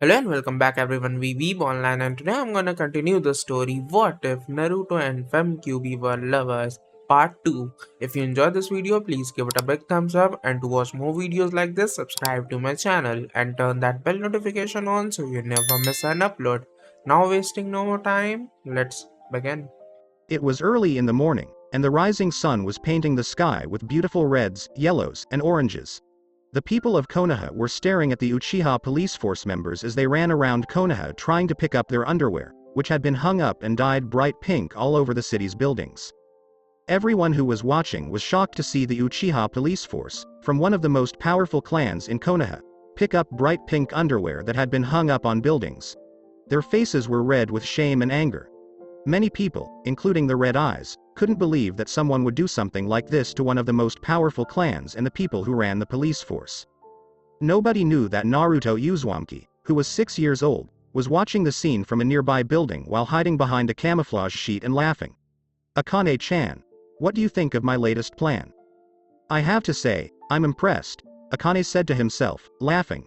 Hello and welcome back everyone, we Weeb online, and today I'm gonna continue the story What If Naruto and Kyubi Were Lovers Part 2. If you enjoyed this video, please give it a big thumbs up, and to watch more videos like this, subscribe to my channel and turn that bell notification on so you never miss an upload. Now wasting no more time, let's begin. It was early in the morning, and the rising sun was painting the sky with beautiful reds, yellows, and oranges. The people of Konoha were staring at the Uchiha police force members as they ran around Konoha trying to pick up their underwear, which had been hung up and dyed bright pink all over the city's buildings. Everyone who was watching was shocked to see the Uchiha police force, from one of the most powerful clans in Konoha, pick up bright pink underwear that had been hung up on buildings. Their faces were red with shame and anger. Many people, including the Red Eyes, couldn't believe that someone would do something like this to one of the most powerful clans and the people who ran the police force. Nobody knew that Naruto Uzumaki, who was 6 years old, was watching the scene from a nearby building while hiding behind a camouflage sheet and laughing. Akane-chan, what do you think of my latest plan? I have to say, I'm impressed, Akane said to himself, laughing.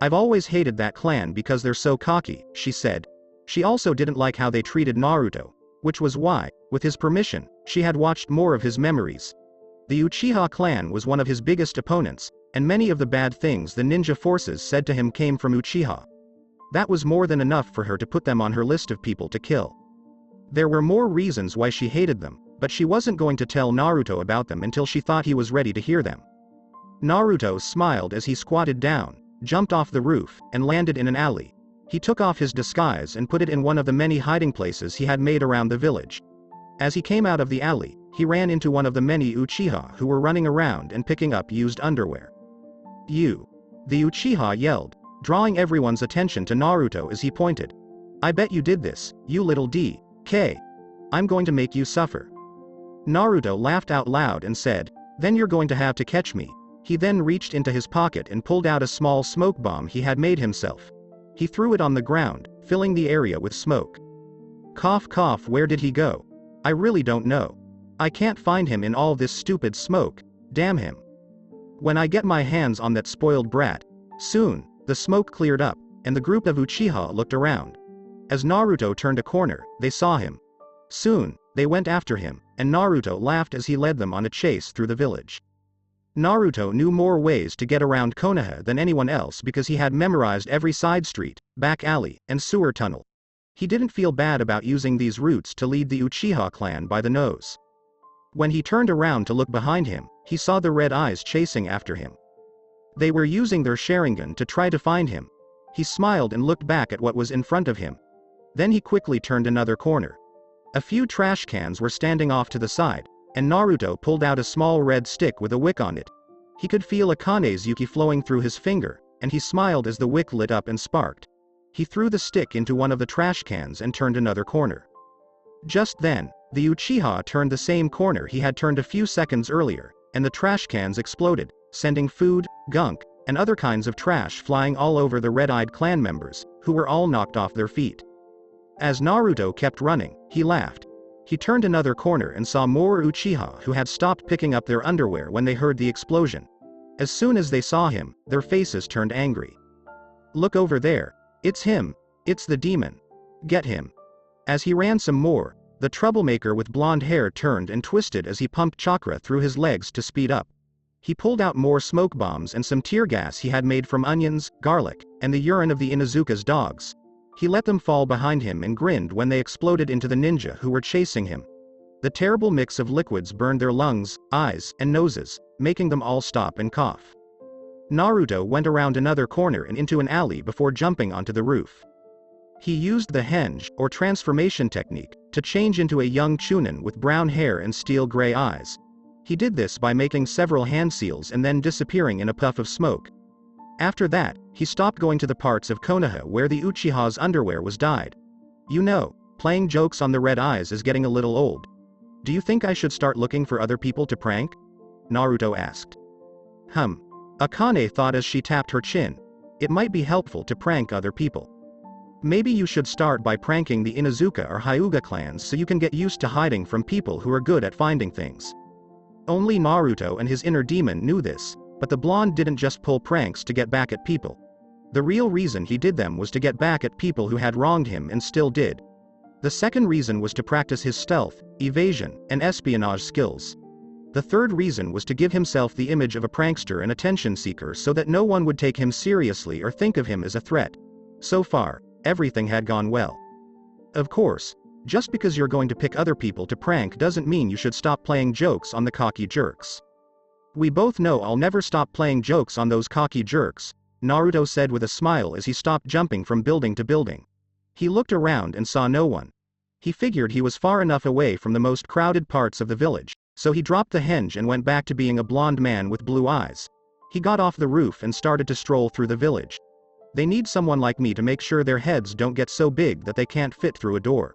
I've always hated that clan because they're so cocky, she said. She also didn't like how they treated Naruto, which was why, with his permission, she had watched more of his memories. The Uchiha clan was one of his biggest opponents, and many of the bad things the ninja forces said to him came from Uchiha. That was more than enough for her to put them on her list of people to kill. There were more reasons why she hated them, but she wasn't going to tell Naruto about them until she thought he was ready to hear them. Naruto smiled as he squatted down, jumped off the roof, and landed in an alley. He took off his disguise and put it in one of the many hiding places he had made around the village. As he came out of the alley, he ran into one of the many Uchiha who were running around and picking up used underwear. You! The Uchiha yelled, drawing everyone's attention to Naruto as he pointed. I bet you did this, you little D.K. I'm going to make you suffer. Naruto laughed out loud and said, then you're going to have to catch me. He then reached into his pocket and pulled out a small smoke bomb he had made himself. He threw it on the ground, filling the area with smoke. Cough cough, where did he go? I really don't know. I can't find him in all this stupid smoke, damn him. When I get my hands on that spoiled brat. Soon, the smoke cleared up, and the group of Uchiha looked around. As Naruto turned a corner, they saw him. Soon, they went after him, and Naruto laughed as he led them on a chase through the village. Naruto knew more ways to get around Konoha than anyone else because he had memorized every side street, back alley, and sewer tunnel. He didn't feel bad about using these routes to lead the Uchiha clan by the nose. When he turned around to look behind him, he saw the Red Eyes chasing after him. They were using their Sharingan to try to find him. He smiled and looked back at what was in front of him. Then he quickly turned another corner. A few trash cans were standing off to the side, and Naruto pulled out a small red stick with a wick on it. He could feel Akane's yuki flowing through his finger, and he smiled as the wick lit up and sparked. He threw the stick into one of the trash cans and turned another corner. Just then, the Uchiha turned the same corner he had turned a few seconds earlier, and the trash cans exploded, sending food, gunk, and other kinds of trash flying all over the red-eyed clan members, who were all knocked off their feet. As Naruto kept running, he laughed. He turned another corner and saw more Uchiha who had stopped picking up their underwear when they heard the explosion. As soon as they saw him, their faces turned angry. Look over there. It's him. It's the demon. Get him. As he ran some more, the troublemaker with blonde hair turned and twisted as he pumped chakra through his legs to speed up. He pulled out more smoke bombs and some tear gas he had made from onions, garlic, and the urine of the Inuzuka's dogs. He let them fall behind him and grinned when they exploded into the ninja who were chasing him. The terrible mix of liquids burned their lungs, eyes, and noses, making them all stop and cough. Naruto went around another corner and into an alley before jumping onto the roof. He used the henge, or transformation technique, to change into a young Chunin with brown hair and steel-gray eyes. He did this by making several hand seals and then disappearing in a puff of smoke. After that, he stopped going to the parts of Konoha where the Uchiha's underwear was dyed. You know, playing jokes on the Red Eyes is getting a little old. Do you think I should start looking for other people to prank? Naruto asked. Akane thought as she tapped her chin. It might be helpful to prank other people. Maybe you should start by pranking the Inuzuka or Hyuga clans so you can get used to hiding from people who are good at finding things. Only Naruto and his inner demon knew this, but the blonde didn't just pull pranks to get back at people. The real reason he did them was to get back at people who had wronged him and still did. The second reason was to practice his stealth, evasion, and espionage skills. The third reason was to give himself the image of a prankster and attention seeker so that no one would take him seriously or think of him as a threat. So far, everything had gone well. Of course, just because you're going to pick other people to prank doesn't mean you should stop playing jokes on the cocky jerks. We both know I'll never stop playing jokes on those cocky jerks, Naruto said with a smile as he stopped jumping from building to building. He looked around and saw no one. He figured he was far enough away from the most crowded parts of the village, so he dropped the henge and went back to being a blonde man with blue eyes. He got off the roof and started to stroll through the village. They need someone like me to make sure their heads don't get so big that they can't fit through a door.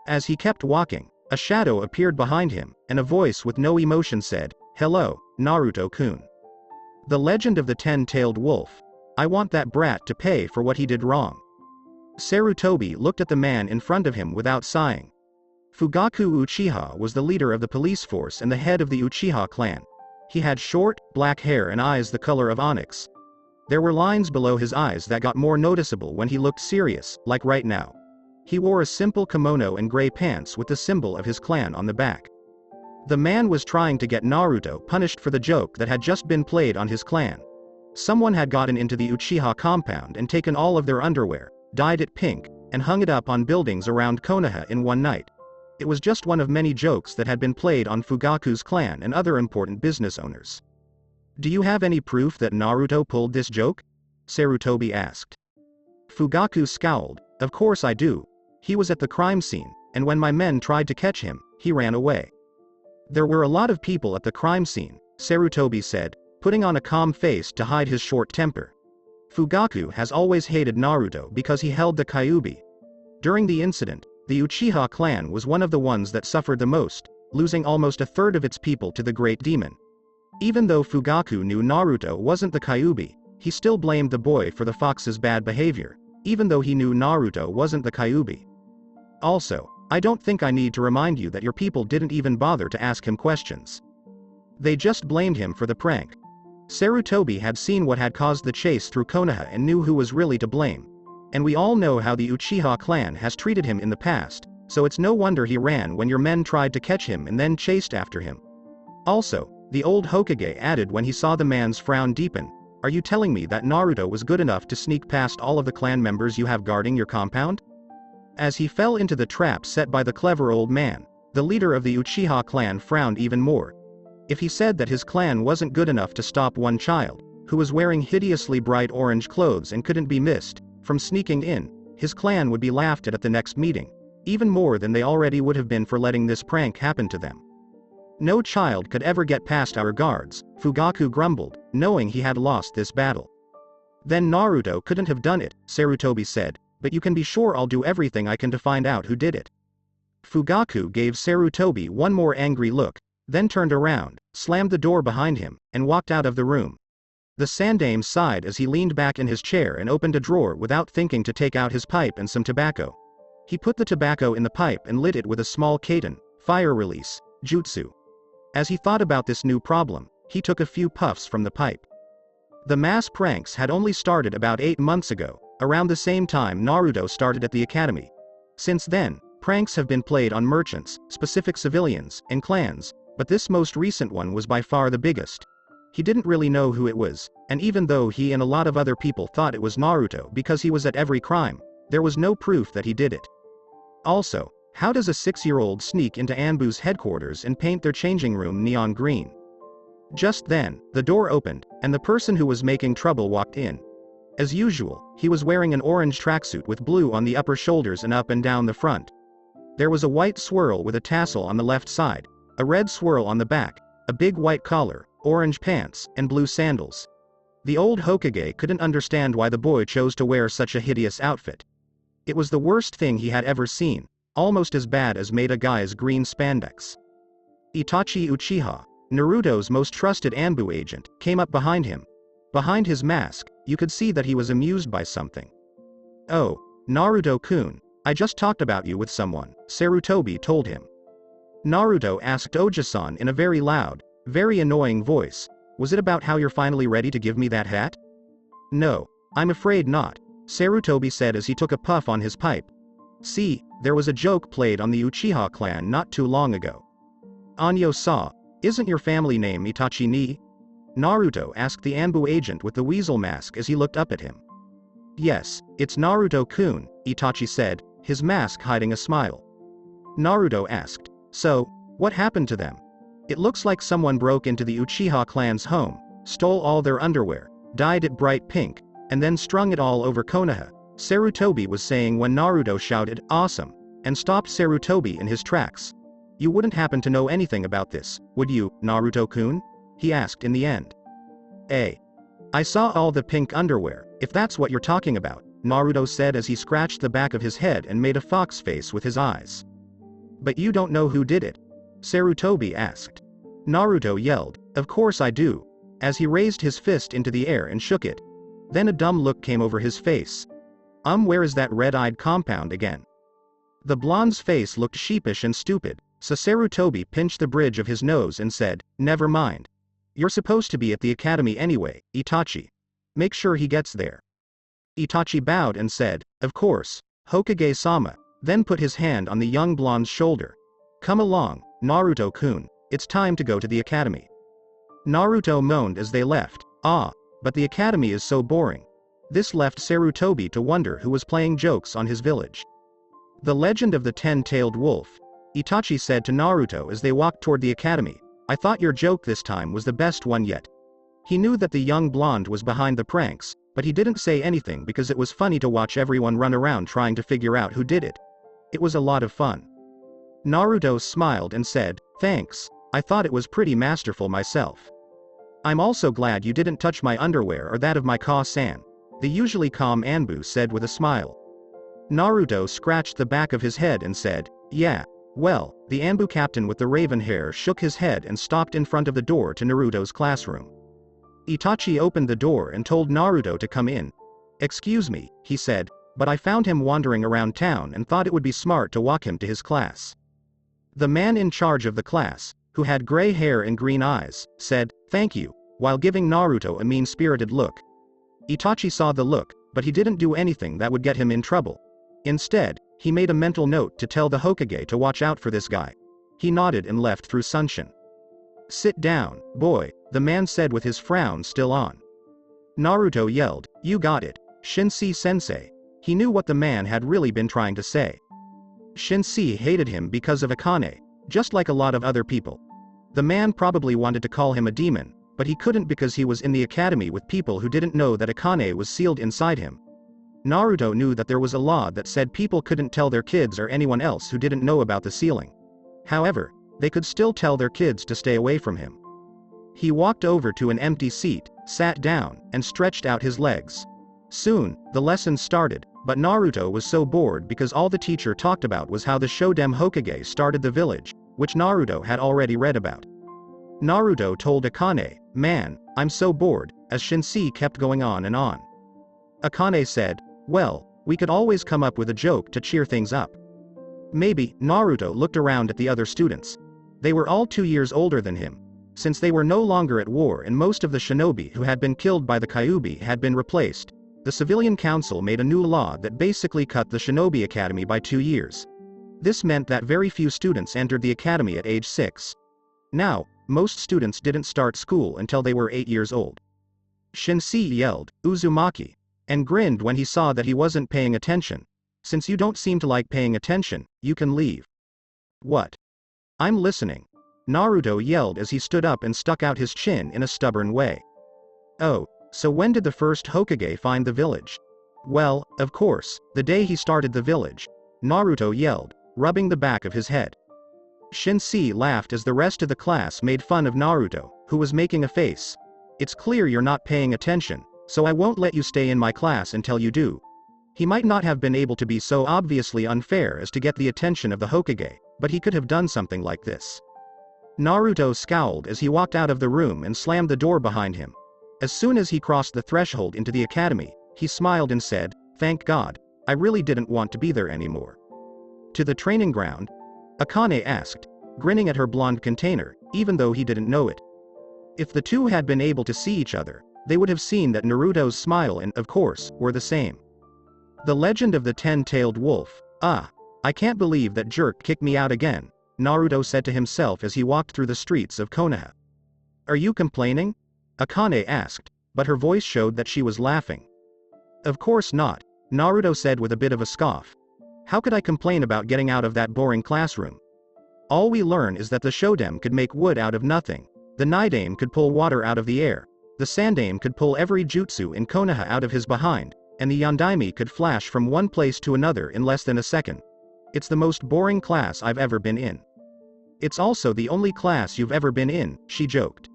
As he kept walking, a shadow appeared behind him, and a voice with no emotion said, "Hello, Naruto-kun. The legend of the 10-tailed wolf. I want that brat to pay for what he did wrong." Sarutobi looked at the man in front of him without sighing. Fugaku Uchiha was the leader of the police force and the head of the Uchiha clan. He had short, black hair and eyes the color of onyx. There were lines below his eyes that got more noticeable when he looked serious, like right now. He wore a simple kimono and gray pants with the symbol of his clan on the back. The man was trying to get Naruto punished for the joke that had just been played on his clan. Someone had gotten into the Uchiha compound and taken all of their underwear, dyed it pink, and hung it up on buildings around Konoha in one night. It was just one of many jokes that had been played on Fugaku's clan and other important business owners. "Do you have any proof that Naruto pulled this joke?" Sarutobi asked. Fugaku scowled. "Of course I do. He was at the crime scene, and when my men tried to catch him, he ran away." "There were a lot of people at the crime scene," Sarutobi said, putting on a calm face to hide his short temper. Fugaku has always hated Naruto because he held the Kyubi. During the incident, the Uchiha clan was one of the ones that suffered the most, losing almost a third of its people to the Great Demon. Even though Fugaku knew Naruto wasn't the Kyubi, he still blamed the boy for the fox's bad behavior, even though he knew Naruto wasn't the Kyubi. "Also, I don't think I need to remind you that your people didn't even bother to ask him questions. They just blamed him for the prank." Sarutobi had seen what had caused the chase through Konoha and knew who was really to blame. And we all know how the Uchiha clan has treated him in the past, so it's no wonder he ran when your men tried to catch him and then chased after him. Also, the old Hokage added when he saw the man's frown deepen, "Are you telling me that Naruto was good enough to sneak past all of the clan members you have guarding your compound?" As he fell into the trap set by the clever old man, the leader of the Uchiha clan frowned even more. If he said that his clan wasn't good enough to stop one child, who was wearing hideously bright orange clothes and couldn't be missed, from sneaking in, his clan would be laughed at the next meeting, even more than they already would have been for letting this prank happen to them. "No child could ever get past our guards," Fugaku grumbled, knowing he had lost this battle. "Then Naruto couldn't have done it," Sarutobi said, "but you can be sure I'll do everything I can to find out who did it." Fugaku gave Sarutobi one more angry look, then turned around, slammed the door behind him, and walked out of the room. The Sandaime sighed as he leaned back in his chair and opened a drawer without thinking to take out his pipe and some tobacco. He put the tobacco in the pipe and lit it with a small katon, fire release, jutsu. As he thought about this new problem, he took a few puffs from the pipe. The mass pranks had only started about 8 months ago, around the same time Naruto started at the academy. Since then, pranks have been played on merchants, specific civilians, and clans, but this most recent one was by far the biggest. He didn't really know who it was, and even though he and a lot of other people thought it was Naruto because he was at every crime, there was no proof that he did it. Also, how does a 6-year-old sneak into Anbu's headquarters and paint their changing room neon green? Just then, the door opened, and the person who was making trouble walked in. As usual, he was wearing an orange tracksuit with blue on the upper shoulders and up and down the front. There was a white swirl with a tassel on the left side, a red swirl on the back, a big white collar, orange pants, and blue sandals. The old Hokage couldn't understand why the boy chose to wear such a hideous outfit. It was the worst thing he had ever seen, almost as bad as Maida Guy's green spandex. Itachi Uchiha, Naruto's most trusted Anbu agent, came up behind him. Behind his mask, you could see that he was amused by something. "Oh, Naruto-kun, I just talked about you with someone," Sarutobi told him. Naruto asked Oji-san in a very loud, very annoying voice, "Was it about how you're finally ready to give me that hat?" "No. I'm afraid not, Sarutobi said as he took a puff on his pipe. See, there was a joke played on the Uchiha clan not too long ago. Anyo saw, isn't your family name Itachi ni? Naruto asked the Anbu agent with the weasel mask as he looked up at him. Yes, it's Naruto-kun, Itachi said, his mask hiding a smile. Naruto asked, so, what happened to them? It looks like someone broke into the Uchiha clan's home, stole all their underwear, dyed it bright pink, and then strung it all over Konoha, Sarutobi was saying when Naruto shouted, awesome, and stopped Sarutobi in his tracks. You wouldn't happen to know anything about this, would you, Naruto-kun? He asked in the end. I saw all the pink underwear, if that's what you're talking about, Naruto said as he scratched the back of his head and made a fox face with his eyes. But you don't know who did it? Sarutobi asked. Naruto yelled, of course I do, as he raised his fist into the air and shook it. Then a dumb look came over his face. Where is that red-eyed compound again? The blonde's face looked sheepish and stupid, so Sarutobi pinched the bridge of his nose and said, never mind. You're supposed to be at the academy anyway, Itachi. Make sure he gets there. Itachi bowed and said, of course, Hokage-sama, then put his hand on the young blonde's shoulder. Come along, Naruto-kun, it's time to go to the academy. Naruto moaned as they left, but the academy is so boring. This left Sarutobi to wonder who was playing jokes on his village. The legend of the 10-tailed wolf, Itachi said to Naruto as they walked toward the academy, I thought your joke this time was the best one yet. He knew that the young blonde was behind the pranks, but he didn't say anything because it was funny to watch everyone run around trying to figure out who did it. It was a lot of fun. Naruto smiled and said, thanks, I thought it was pretty masterful myself. I'm also glad you didn't touch my underwear or that of my Ka-san, the usually calm Anbu said with a smile. Naruto scratched the back of his head and said, yeah, well, the Anbu captain with the raven hair shook his head and stopped in front of the door to Naruto's classroom. Itachi opened the door and told Naruto to come in. Excuse me, he said, but I found him wandering around town and thought it would be smart to walk him to his class. The man in charge of the class, who had gray hair and green eyes, said, thank you, while giving Naruto a mean-spirited look. Itachi saw the look, but he didn't do anything that would get him in trouble. Instead, he made a mental note to tell the Hokage to watch out for this guy. He nodded and left through Sunshin. Sit down, boy, the man said with his frown still on. Naruto yelled, you got it, Shinsi-sensei. He knew what the man had really been trying to say. Shinsi hated him because of Akane, just like a lot of other people. The man probably wanted to call him a demon, but he couldn't because he was in the academy with people who didn't know that Akane was sealed inside him. Naruto knew that there was a law that said people couldn't tell their kids or anyone else who didn't know about the sealing. However, they could still tell their kids to stay away from him. He walked over to an empty seat, sat down, and stretched out his legs. Soon, the lesson started, but Naruto was so bored because all the teacher talked about was how the Shodem Hokage started the village, which Naruto had already read about. Naruto told Akane, man, I'm so bored, as Shinsi kept going on and on. Akane said, well, we could always come up with a joke to cheer things up. Maybe. Naruto looked around at the other students. They were all 2 years older than him. Since they were no longer at war and most of the shinobi who had been killed by the Kyubi had been replaced, the civilian council made a new law that basically cut the shinobi academy by 2 years. This meant that very few students entered the academy at age 6. Now, most students didn't start school until they were 8 years old. Shinsi yelled, Uzumaki, and grinned when he saw that he wasn't paying attention. Since you don't seem to like paying attention, you can leave. What? I'm listening. Naruto yelled as he stood up and stuck out his chin in a stubborn way. Oh, so when did the first Hokage find the village? Well, of course, the day he started the village. Naruto yelled, rubbing the back of his head. Shinsi laughed as the rest of the class made fun of Naruto, who was making a face. It's clear you're not paying attention, so I won't let you stay in my class until you do. He might not have been able to be so obviously unfair as to get the attention of the Hokage, but he could have done something like this. Naruto scowled as he walked out of the room and slammed the door behind him. As soon as he crossed the threshold into the academy, he smiled and said, thank God, I really didn't want to be there anymore. To the training ground? Akane asked, grinning at her blonde container, even though he didn't know it. If the two had been able to see each other, they would have seen that Naruto's smile and, of course, were the same. The legend of the 10-tailed wolf. I can't believe that jerk kicked me out again, Naruto said to himself as he walked through the streets of Konoha. Are you complaining? Akane asked, but her voice showed that she was laughing. Of course not, Naruto said with a bit of a scoff. How could I complain about getting out of that boring classroom? All we learn is that the Shodan could make wood out of nothing, the Nidaime could pull water out of the air, the Sandaime could pull every jutsu in Konoha out of his behind, and the Yondaime could flash from one place to another in less than a second. It's the most boring class I've ever been in. It's also the only class you've ever been in, she joked.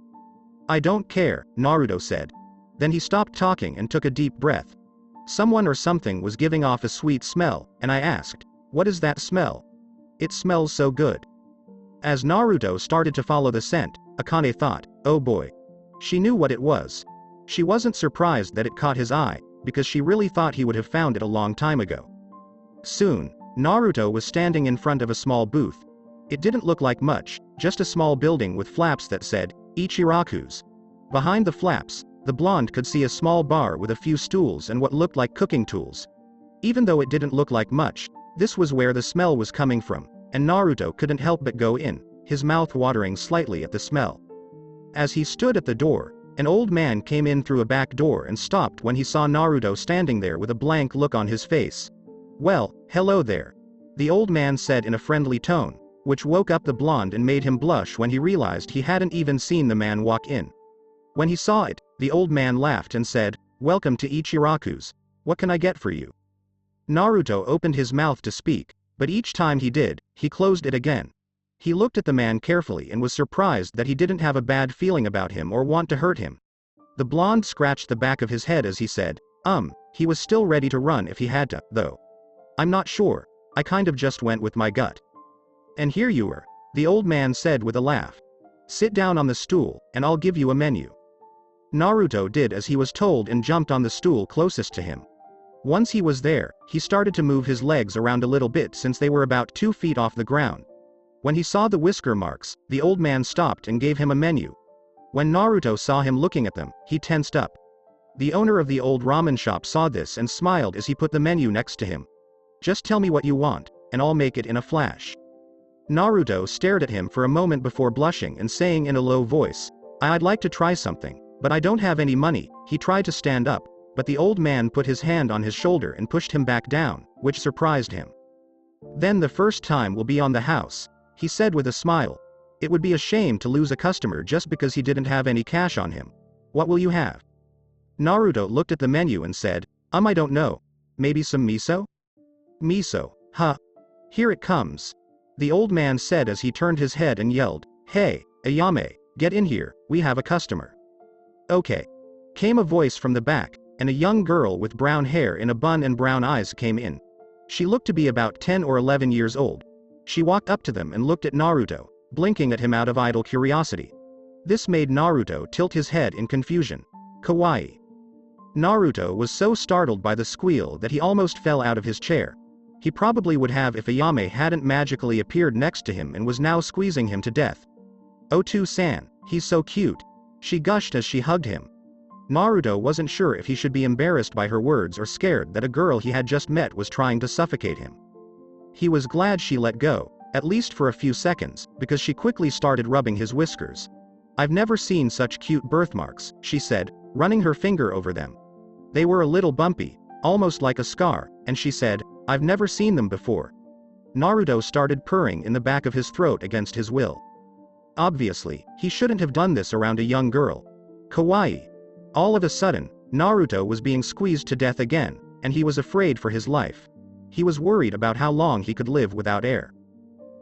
I don't care, Naruto said. Then he stopped talking and took a deep breath. Someone or something was giving off a sweet smell, and I asked, what is that smell? It smells so good. As Naruto started to follow the scent, Akane thought, oh boy. She knew what it was. She wasn't surprised that it caught his eye, because she really thought he would have found it a long time ago. Soon, Naruto was standing in front of a small booth. It didn't look like much, just a small building with flaps that said, Ichiraku's. Behind the flaps, the blonde could see a small bar with a few stools and what looked like cooking tools. Even though it didn't look like much, this was where the smell was coming from, and Naruto couldn't help but go in, his mouth watering slightly at the smell. As he stood at the door, an old man came in through a back door and stopped when he saw Naruto standing there with a blank look on his face. Well, hello there. The old man said in a friendly tone, which woke up the blonde and made him blush when he realized he hadn't even seen the man walk in. When he saw it, the old man laughed and said, welcome to Ichiraku's. What can I get for you? Naruto opened his mouth to speak, but each time he did, he closed it again. He looked at the man carefully and was surprised that he didn't have a bad feeling about him or want to hurt him. The blonde scratched the back of his head as he said, he was still ready to run if he had to, though. I'm not sure, I kind of just went with my gut. And here you are, the old man said with a laugh. Sit down on the stool, and I'll give you a menu. Naruto did as he was told and jumped on the stool closest to him. Once he was there, he started to move his legs around a little bit since they were about 2 feet off the ground. When he saw the whisker marks, the old man stopped and gave him a menu. When Naruto saw him looking at them, he tensed up. The owner of the old ramen shop saw this and smiled as he put the menu next to him. Just tell me what you want, and I'll make it in a flash. Naruto stared at him for a moment before blushing and saying in a low voice, I'd like to try something, but I don't have any money. He tried to stand up, but the old man put his hand on his shoulder and pushed him back down, which surprised him. Then the first time will be on the house, he said with a smile. It would be a shame to lose a customer just because he didn't have any cash on him. What will you have? Naruto looked at the menu and said, I don't know. Maybe some miso? Miso, huh? Here it comes. The old man said as he turned his head and yelled, Hey, Ayame, get in here, we have a customer. Okay. Came a voice from the back, and a young girl with brown hair in a bun and brown eyes came in. She looked to be about 10 or 11 years old. She walked up to them and looked at Naruto, blinking at him out of idle curiosity. This made Naruto tilt his head in confusion. Kawaii. Naruto was so startled by the squeal that he almost fell out of his chair. He probably would have if Ayame hadn't magically appeared next to him and was now squeezing him to death. Otu-san, he's so cute. She gushed as she hugged him. Naruto wasn't sure if he should be embarrassed by her words or scared that a girl he had just met was trying to suffocate him. He was glad she let go, at least for a few seconds, because she quickly started rubbing his whiskers. I've never seen such cute birthmarks, she said, running her finger over them. They were a little bumpy, almost like a scar, and she said, I've never seen them before. Naruto started purring in the back of his throat against his will. Obviously, he shouldn't have done this around a young girl. Kawaii. All of a sudden, Naruto was being squeezed to death again, and he was afraid for his life. He was worried about how long he could live without air.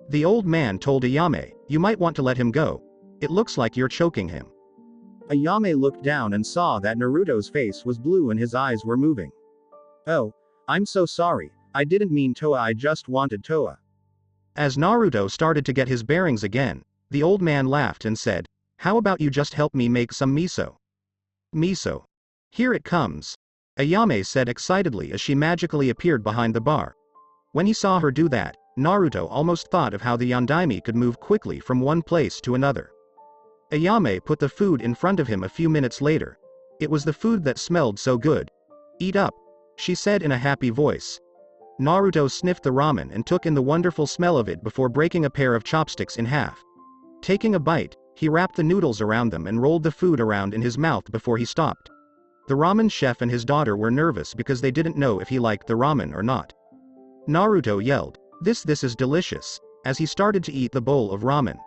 The old man told Ayame, you might want to let him go. It looks like you're choking him. Ayame looked down and saw that Naruto's face was blue and his eyes were moving. Oh, I'm so sorry, I didn't mean Toa, I just wanted Toa. As Naruto started to get his bearings again, the old man laughed and said, how about you just help me make some miso? Miso. Here it comes. Ayame said excitedly as she magically appeared behind the bar. When he saw her do that, Naruto almost thought of how the Yondaime could move quickly from one place to another. Ayame put the food in front of him a few minutes later. It was the food that smelled so good. Eat up, she said in a happy voice. Naruto sniffed the ramen and took in the wonderful smell of it before breaking a pair of chopsticks in half. Taking a bite, he wrapped the noodles around them and rolled the food around in his mouth before he stopped. The ramen chef and his daughter were nervous because they didn't know if he liked the ramen or not. Naruto yelled, This is delicious," as he started to eat the bowl of ramen.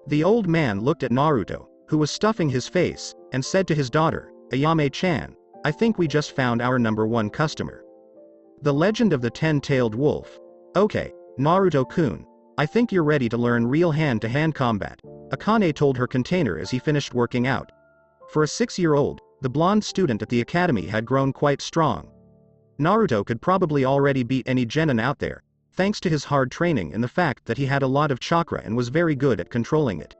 The old man looked at Naruto, who was stuffing his face, and said to his daughter, Ayame-chan, I think we just found our #1 customer. The Legend of the Ten-Tailed Wolf. Okay, Naruto-kun, I think you're ready to learn real hand-to-hand combat, Akane told her container as he finished working out. For a 6-year-old, the blonde student at the academy had grown quite strong. Naruto could probably already beat any genin out there, thanks to his hard training and the fact that he had a lot of chakra and was very good at controlling it.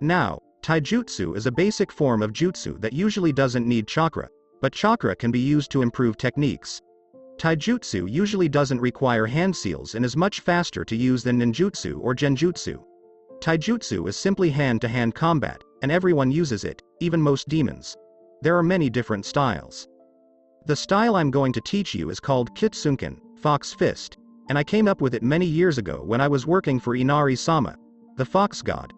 Now, taijutsu is a basic form of jutsu that usually doesn't need chakra, but chakra can be used to improve techniques. Taijutsu usually doesn't require hand seals and is much faster to use than ninjutsu or genjutsu. Taijutsu is simply hand-to-hand combat, and everyone uses it, even most demons. There are many different styles. The style I'm going to teach you is called Kitsunken, Fox Fist, and I came up with it many years ago when I was working for Inari-sama, the fox god.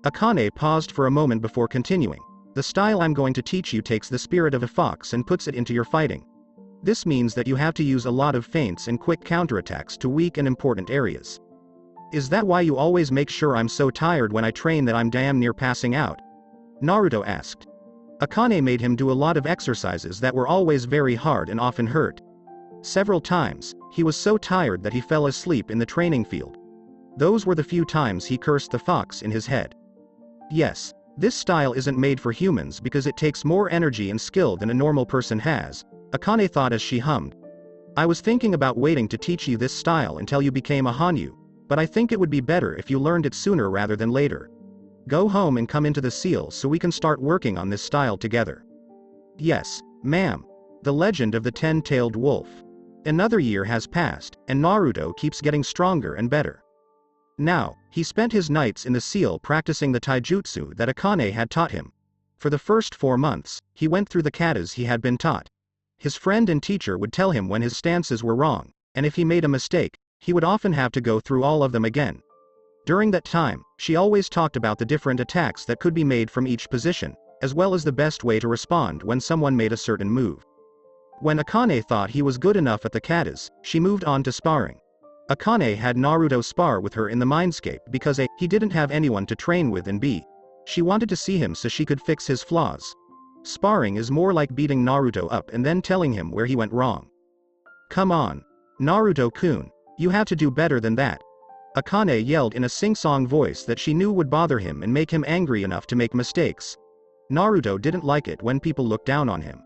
Akane paused for a moment before continuing. The style I'm going to teach you takes the spirit of a fox and puts it into your fighting. This means that you have to use a lot of feints and quick counterattacks to weak and important areas. Is that why you always make sure I'm so tired when I train that I'm damn near passing out? Naruto asked. Akane made him do a lot of exercises that were always very hard and often hurt. Several times, he was so tired that he fell asleep in the training field. Those were the few times he cursed the fox in his head. Yes, this style isn't made for humans because it takes more energy and skill than a normal person has, Akane thought as she hummed. I was thinking about waiting to teach you this style until you became a Hanyu, but I think it would be better if you learned it sooner rather than later. Go home and come into the seal so we can start working on this style together. Yes, ma'am. The Legend of the Ten-Tailed Wolf. Another year has passed, and Naruto keeps getting stronger and better. Now, he spent his nights in the seal practicing the taijutsu that Akane had taught him. For the first 4 months, he went through the katas he had been taught. His friend and teacher would tell him when his stances were wrong, and if he made a mistake, he would often have to go through all of them again. During that time, she always talked about the different attacks that could be made from each position, as well as the best way to respond when someone made a certain move. When Akane thought he was good enough at the katas, she moved on to sparring. Akane had Naruto spar with her in the mindscape because A, he didn't have anyone to train with, and B, she wanted to see him so she could fix his flaws. Sparring is more like beating Naruto up and then telling him where he went wrong. Come on, Naruto-kun, you have to do better than that. Akane yelled in a sing-song voice that she knew would bother him and make him angry enough to make mistakes. Naruto didn't like it when people looked down on him.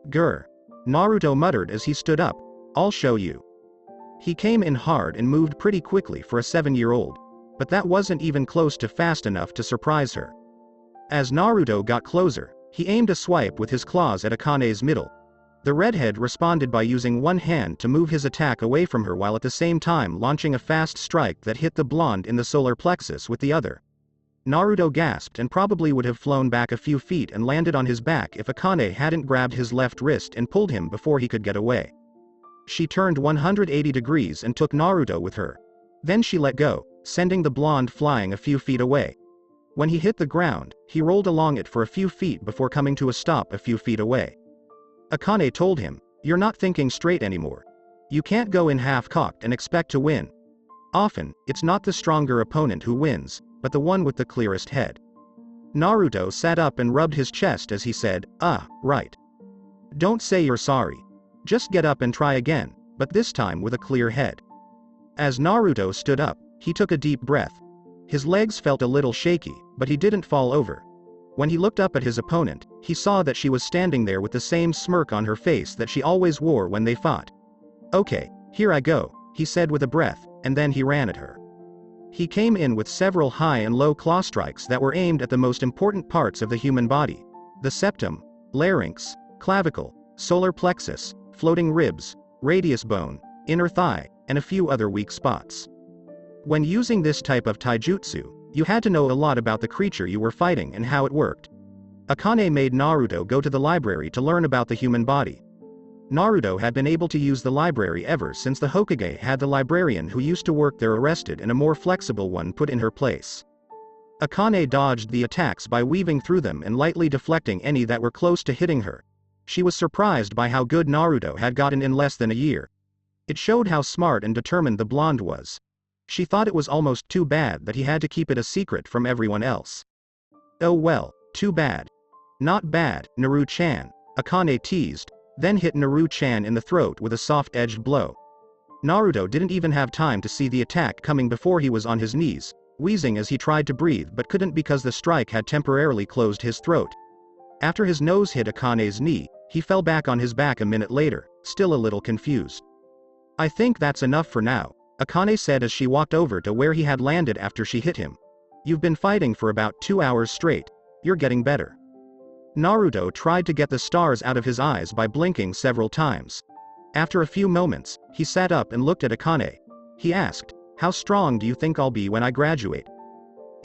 Grr. Naruto muttered as he stood up. I'll show you. He came in hard and moved pretty quickly for a 7-year-old. But that wasn't even close to fast enough to surprise her. As Naruto got closer, he aimed a swipe with his claws at Akane's middle. The redhead responded by using one hand to move his attack away from her while at the same time launching a fast strike that hit the blonde in the solar plexus with the other. Naruto gasped and probably would have flown back a few feet and landed on his back if Akane hadn't grabbed his left wrist and pulled him before he could get away. She turned 180 degrees and took Naruto with her. Then she let go, sending the blonde flying a few feet away. When he hit the ground, he rolled along it for a few feet before coming to a stop a few feet away. Akane told him, "You're not thinking straight anymore. You can't go in half-cocked and expect to win. Often, it's not the stronger opponent who wins, but the one with the clearest head." Naruto sat up and rubbed his chest as he said, right. Don't say you're sorry. Just get up and try again, but this time with a clear head. As Naruto stood up, he took a deep breath. His legs felt a little shaky, but he didn't fall over. When he looked up at his opponent, he saw that she was standing there with the same smirk on her face that she always wore when they fought. "Okay, here I go," he said with a breath, and then he ran at her. He came in with several high and low claw strikes that were aimed at the most important parts of the human body: the septum, larynx, clavicle, solar plexus, floating ribs, radius bone, inner thigh, and a few other weak spots. When using this type of taijutsu, you had to know a lot about the creature you were fighting and how it worked. Akane made Naruto go to the library to learn about the human body. Naruto had been able to use the library ever since the Hokage had the librarian who used to work there arrested and a more flexible one put in her place. Akane dodged the attacks by weaving through them and lightly deflecting any that were close to hitting her. She was surprised by how good Naruto had gotten in less than a year. It showed how smart and determined the blonde was. She thought it was almost too bad that he had to keep it a secret from everyone else. Oh well, too bad. Not bad, Naru-chan, Akane teased, then hit Naru-chan in the throat with a soft-edged blow. Naruto didn't even have time to see the attack coming before he was on his knees, wheezing as he tried to breathe but couldn't because the strike had temporarily closed his throat. After his nose hit Akane's knee, he fell back on his back a minute later, still a little confused. I think that's enough for now, Akane said as she walked over to where he had landed after she hit him. You've been fighting for about 2 hours straight. You're getting better. Naruto tried to get the stars out of his eyes by blinking several times. After a few moments, he sat up and looked at Akane. He asked, "How strong do you think I'll be when I graduate?"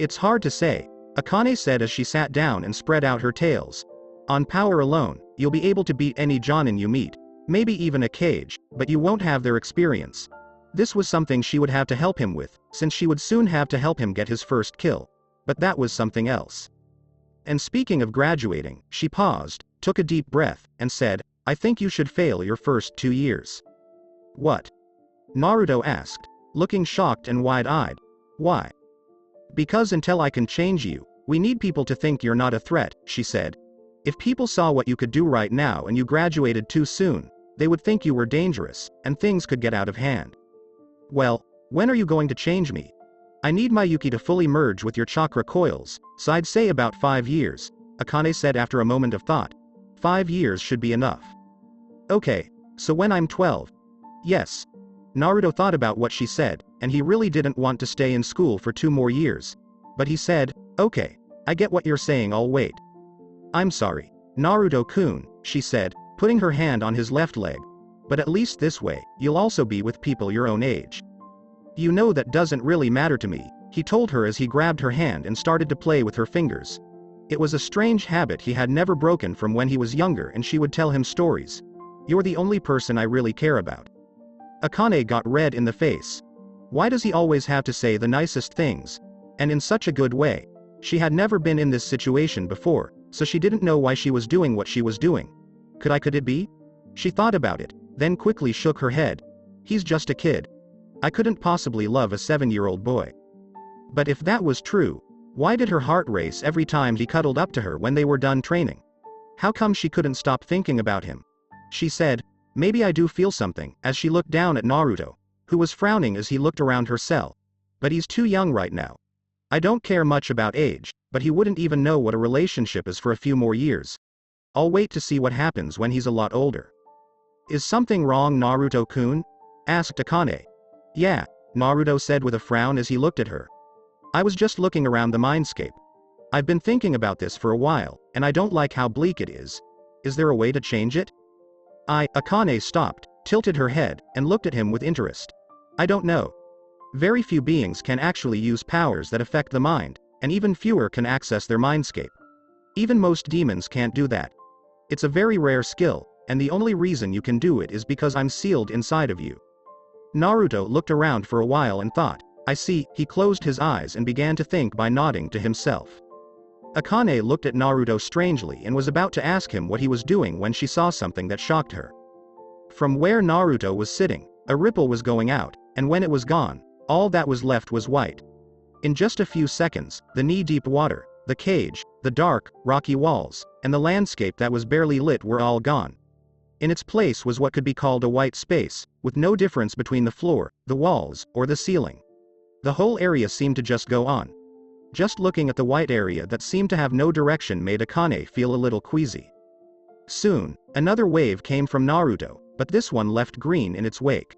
It's hard to say, Akane said as she sat down and spread out her tails. On power alone, you'll be able to beat any Jonin you meet, maybe even a Kage, but you won't have their experience. This was something she would have to help him with, since she would soon have to help him get his first kill. But that was something else. And speaking of graduating, she paused, took a deep breath, and said, I think you should fail your first 2 years. What? Naruto asked, looking shocked and wide-eyed. Why? Because until I can change you, we need people to think you're not a threat, she said. If people saw what you could do right now and you graduated too soon, they would think you were dangerous, and things could get out of hand. Well, when are you going to change me? I need my Yuki to fully merge with your chakra coils, so I'd say about 5 years, Akane said after a moment of thought. 5 years should be enough. Okay, so when I'm 12. Yes. Naruto thought about what she said, and he really didn't want to stay in school for 2 more years. But he said, okay, I get what you're saying, I'll wait. I'm sorry, Naruto-kun, she said, putting her hand on his left leg. But at least this way, you'll also be with people your own age. You know that doesn't really matter to me, he told her as he grabbed her hand and started to play with her fingers. It was a strange habit he had never broken from when he was younger, and she would tell him stories. You're the only person I really care about. Akane got red in the face. Why does he always have to say the nicest things? And in such a good way. She had never been in this situation before, so she didn't know why she was doing what she was doing. Could it be? She thought about it, then quickly shook her head. He's just a kid. I couldn't possibly love a 7-year-old boy. But if that was true, why did her heart race every time he cuddled up to her when they were done training? How come she couldn't stop thinking about him? She said, maybe I do feel something, as she looked down at Naruto, who was frowning as he looked around her cell. But he's too young right now. I don't care much about age, but he wouldn't even know what a relationship is for a few more years. I'll wait to see what happens when he's a lot older. Is something wrong, Naruto-kun? Asked Akane. Yeah, Naruto said with a frown as he looked at her. I was just looking around the mindscape. I've been thinking about this for a while, and I don't like how bleak it is. Is there a way to change it? Akane stopped, tilted her head, and looked at him with interest. I don't know. Very few beings can actually use powers that affect the mind, and even fewer can access their mindscape. Even most demons can't do that. It's a very rare skill, and the only reason you can do it is because I'm sealed inside of you. Naruto looked around for a while and thought, I see. He closed his eyes and began to think by nodding to himself. Akane looked at Naruto strangely and was about to ask him what he was doing when she saw something that shocked her. From where Naruto was sitting, a ripple was going out, and when it was gone, all that was left was white. In just a few seconds, the knee-deep water, the cage, the dark, rocky walls, and the landscape that was barely lit were all gone. In its place was what could be called a white space, with no difference between the floor, the walls, or the ceiling. The whole area seemed to just go on. Just looking at the white area that seemed to have no direction made Akane feel a little queasy. Soon, another wave came from Naruto, but this one left green in its wake.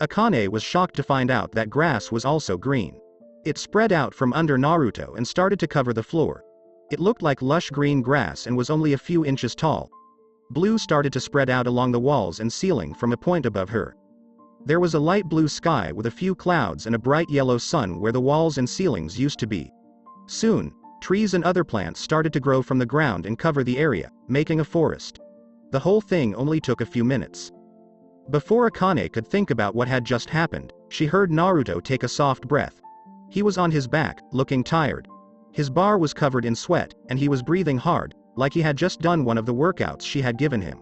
Akane was shocked to find out that grass was also green. It spread out from under Naruto and started to cover the floor. It looked like lush green grass and was only a few inches tall. Blue started to spread out along the walls and ceiling from a point above her. There was a light blue sky with a few clouds and a bright yellow sun where the walls and ceilings used to be. Soon, Trees and other plants started to grow from the ground and cover the area, making a forest. The whole thing only took a few minutes. Before Akane could think about what had just happened, she heard Naruto take a soft breath. He was on his back, looking tired. His bar was covered in sweat, and he was breathing hard, like he had just done one of the workouts she had given him.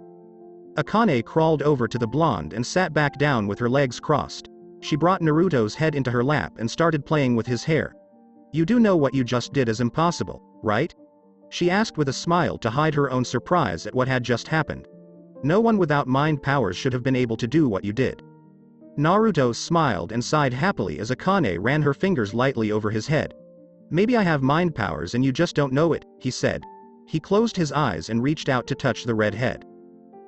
Akane crawled over to the blonde and sat back down with her legs crossed. She brought Naruto's head into her lap and started playing with his hair. "You do know what you just did is impossible, right?" she asked with a smile to hide her own surprise at what had just happened. "No one without mind powers should have been able to do what you did." Naruto smiled and sighed happily as Akane ran her fingers lightly over his head. "Maybe I have mind powers and you just don't know it," he said. He closed his eyes and reached out to touch the red head.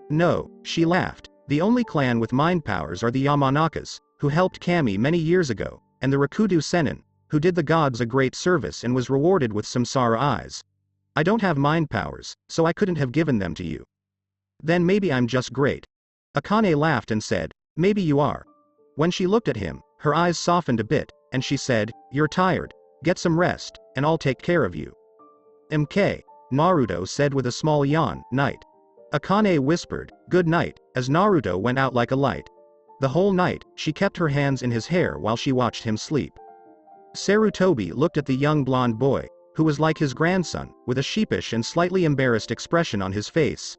"No," she laughed. "The only clan with mind powers are the Yamanakas, who helped Kami many years ago, and the Rakudu Sennin, who did the gods a great service and was rewarded with samsara eyes. I don't have mind powers, so I couldn't have given them to you." "Then maybe I'm just great." Akane laughed and said, "Maybe you are." When she looked at him, her eyes softened a bit, and she said, "You're tired. Get some rest, and I'll take care of you." "MK," Naruto said with a small yawn. "Night." Akane whispered, "Good night," as Naruto went out like a light. The whole night, she kept her hands in his hair while she watched him sleep. Sarutobi looked at the young blonde boy, who was like his grandson, with a sheepish and slightly embarrassed expression on his face.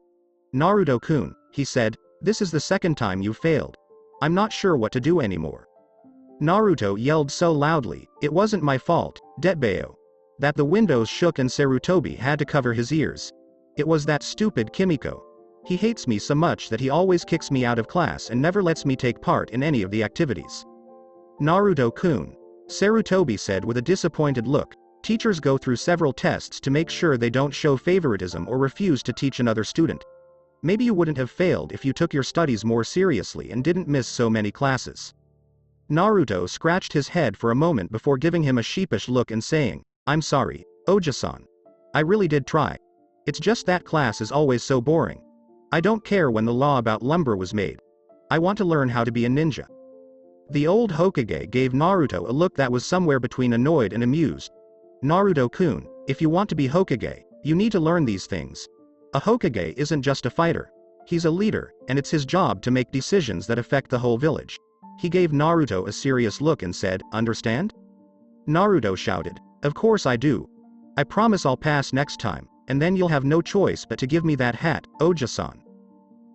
"Naruto-kun," he said, "this is the second time you've failed. I'm not sure what to do anymore." Naruto yelled so loudly, "It wasn't my fault, Detbeo," that the windows shook and Sarutobi had to cover his ears. "It was that stupid Kimiko. He hates me so much that he always kicks me out of class and never lets me take part in any of the activities." "Naruto-kun," Sarutobi said with a disappointed look, "teachers go through several tests to make sure they don't show favoritism or refuse to teach another student. Maybe you wouldn't have failed if you took your studies more seriously and didn't miss so many classes." Naruto scratched his head for a moment before giving him a sheepish look and saying, "I'm sorry, Oja-san. I really did try. It's just that class is always so boring. I don't care when the law about lumber was made. I want to learn how to be a ninja." The old Hokage gave Naruto a look that was somewhere between annoyed and amused. "Naruto-kun, if you want to be Hokage, you need to learn these things. A Hokage isn't just a fighter. He's a leader, and it's his job to make decisions that affect the whole village." He gave Naruto a serious look and said, "Understand?" Naruto shouted, "Of course I do. I promise I'll pass next time, and then you'll have no choice but to give me that hat, Oja-san."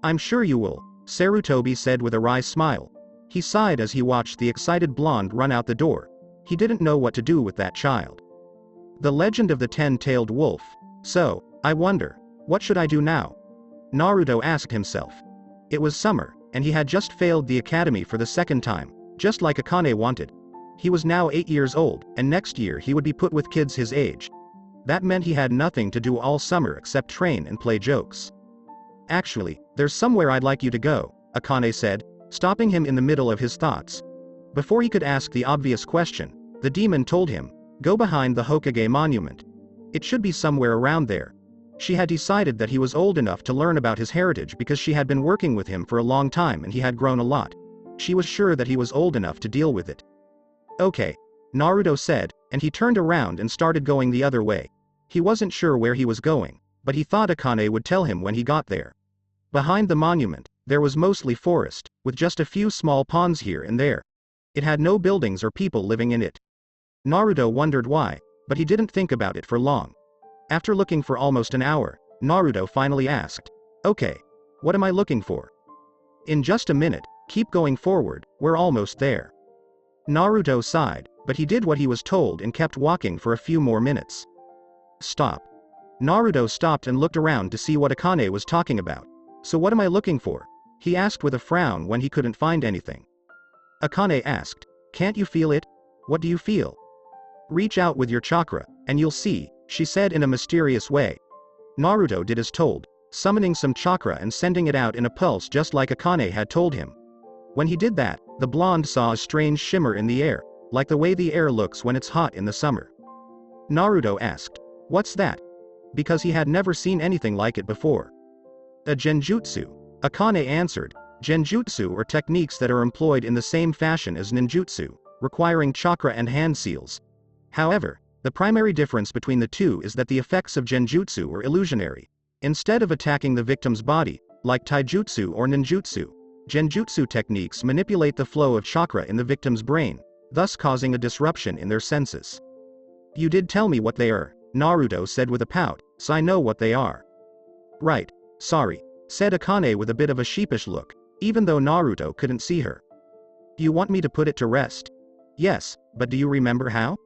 "I'm sure you will," Sarutobi said with a wry smile. He sighed as he watched the excited blonde run out the door. He didn't know what to do with that child. The legend of the 10-tailed wolf. So, I wonder, what should I do now? Naruto asked himself. It was summer, and he had just failed the academy for the second time, just like Akane wanted. He was now 8 years old, and next year he would be put with kids his age. That meant he had nothing to do all summer except train and play jokes. "Actually, there's somewhere I'd like you to go," Akane said, stopping him in the middle of his thoughts. Before he could ask the obvious question, the demon told him, "Go behind the Hokage monument. It should be somewhere around there." She had decided that he was old enough to learn about his heritage because she had been working with him for a long time and he had grown a lot. She was sure that he was old enough to deal with it. "Okay," Naruto said, and he turned around and started going the other way. He wasn't sure where he was going, but he thought Akane would tell him when he got there. Behind the monument, there was mostly forest, with just a few small ponds here and there. It had no buildings or people living in it. Naruto wondered why, but he didn't think about it for long. After looking for almost an hour, Naruto finally asked, "Okay, what am I looking for?" "In just a minute, keep going forward, we're almost there." Naruto sighed, but he did what he was told and kept walking for a few more minutes. "Stop." Naruto stopped and looked around to see what Akane was talking about. "So what am I looking for?" he asked with a frown when he couldn't find anything. Akane asked, "Can't you feel it? What do you feel?" "Reach out with your chakra, and you'll see," she said in a mysterious way. Naruto did as told, summoning some chakra and sending it out in a pulse just like Akane had told him. When he did that, the blonde saw a strange shimmer in the air, like the way the air looks when it's hot in the summer. Naruto asked, "What's that?" because he had never seen anything like it before. "A genjutsu," Akane answered. Genjutsu are techniques that are employed in the same fashion as ninjutsu, requiring chakra and hand seals. However, The primary difference between the two is that the effects of genjutsu are illusionary. Instead of attacking the victim's body, like taijutsu or ninjutsu, genjutsu techniques manipulate the flow of chakra in the victim's brain, thus causing a disruption in their senses. You did tell me what they are, Naruto said with a pout, so I know what they are. Right, sorry, said Akane with a bit of a sheepish look, even though Naruto couldn't see her. You want me to put it to rest? Yes, but do you remember how?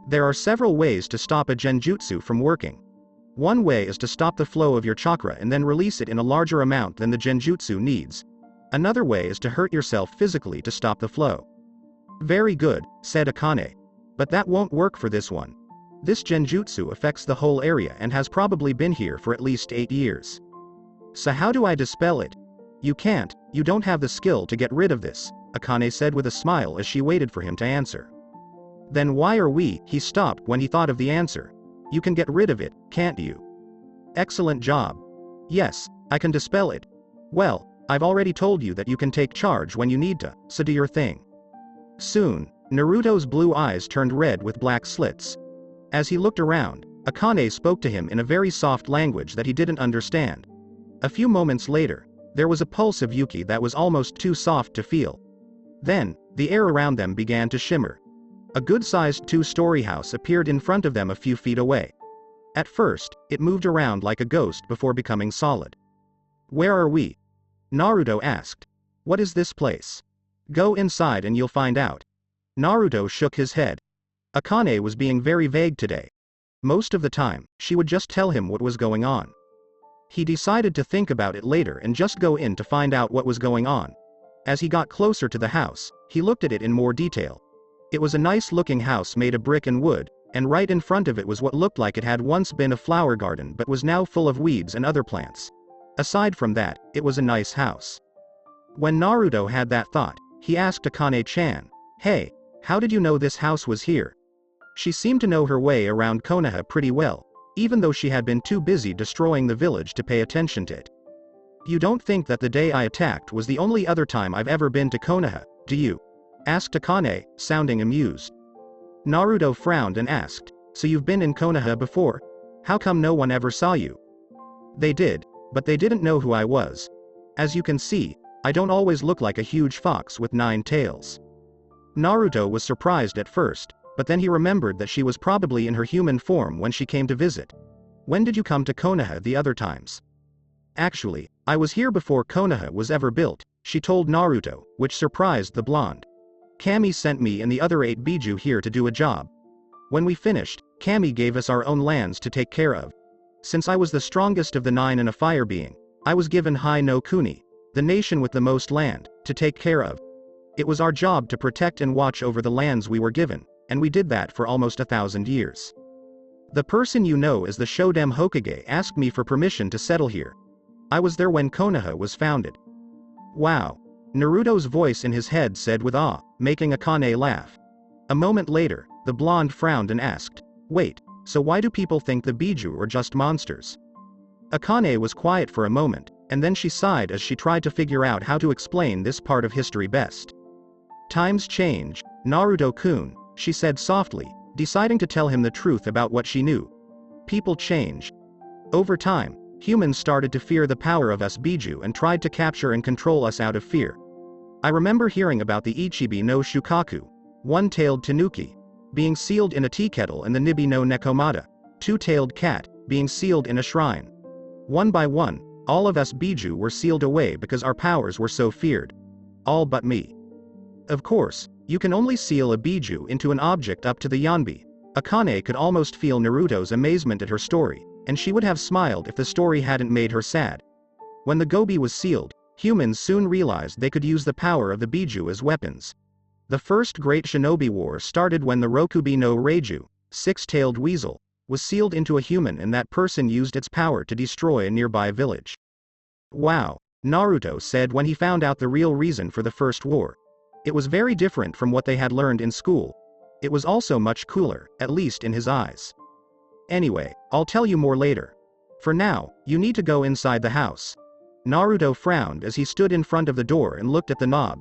There are several ways to stop a genjutsu from working. One way is to stop the flow of your chakra and then release it in a larger amount than the genjutsu needs. Another way is to hurt yourself physically to stop the flow. Very good, said Akane. But that won't work for this one. This genjutsu affects the whole area and has probably been here for at least 8 years. So how do I dispel it? You can't, you don't have the skill to get rid of this, Akane said with a smile as she waited for him to answer. Then why are we? He stopped when he thought of the answer. You can get rid of it, can't you? Excellent job. Yes, I can dispel it. Well, I've already told you that you can take charge when you need to, so do your thing. Soon, Naruto's blue eyes turned red with black slits. As he looked around, Akane spoke to him in a very soft language that he didn't understand. A few moments later, there was a pulse of Yuki that was almost too soft to feel. Then, the air around them began to shimmer. A good-sized 2-story house appeared in front of them a few feet away. At first, it moved around like a ghost before becoming solid. Where are we? Naruto asked. What is this place? Go inside and you'll find out. Naruto shook his head. Akane was being very vague today. Most of the time, she would just tell him what was going on. He decided to think about it later and just go in to find out what was going on. As he got closer to the house, he looked at it in more detail. It was a nice-looking house made of brick and wood, and right in front of it was what looked like it had once been a flower garden but was now full of weeds and other plants. Aside from that, it was a nice house. When Naruto had that thought, he asked Akane-chan, "Hey, how did you know this house was here?" She seemed to know her way around Konoha pretty well, even though she had been too busy destroying the village to pay attention to it. You don't think that the day I attacked was the only other time I've ever been to Konoha, do you? Asked Akane, sounding amused. Naruto frowned and asked, so you've been in Konoha before? How come no one ever saw you? They did, but they didn't know who I was. As you can see, I don't always look like a huge fox with 9 tails. Naruto was surprised at first, but then he remembered that she was probably in her human form when she came to visit. When did you come to Konoha the other times? Actually, I was here before Konoha was ever built, she told Naruto, which surprised the blonde. Kami sent me and the other 8 Biju here to do a job. When we finished, Kami gave us our own lands to take care of. Since I was the strongest of the 9 and a fire being, I was given Hai no Kuni, the nation with the most land, to take care of. It was our job to protect and watch over the lands we were given, and we did that for almost 1,000 years. The person you know as the Shodem Hokage asked me for permission to settle here. I was there when Konoha was founded. Wow. Naruto's voice in his head said with awe, making Akane laugh. A moment later, the blonde frowned and asked, wait, so why do people think the Biju are just monsters? Akane was quiet for a moment, and then she sighed as she tried to figure out how to explain this part of history best. Times change, Naruto-kun, she said softly, deciding to tell him the truth about what she knew. People change. Over time, humans started to fear the power of us Biju and tried to capture and control us out of fear. I remember hearing about the Ichibi no Shukaku, one-tailed tanuki, being sealed in a tea kettle and the Nibi no Nekomata, two-tailed cat, being sealed in a shrine. One by one, all of us Biju were sealed away because our powers were so feared. All but me. Of course, you can only seal a Biju into an object up to the Yanbi. Akane could almost feel Naruto's amazement at her story, and she would have smiled if the story hadn't made her sad. When the Gobi was sealed, humans soon realized they could use the power of the Biju as weapons. The first great shinobi war started when the Rokubi no Reiju, six-tailed weasel, was sealed into a human and that person used its power to destroy a nearby village. Wow, Naruto said when he found out the real reason for the first war. It was very different from what they had learned in school. It was also much cooler, at least in his eyes. Anyway, I'll tell you more later. For now, you need to go inside the house. Naruto frowned as he stood in front of the door and looked at the knob.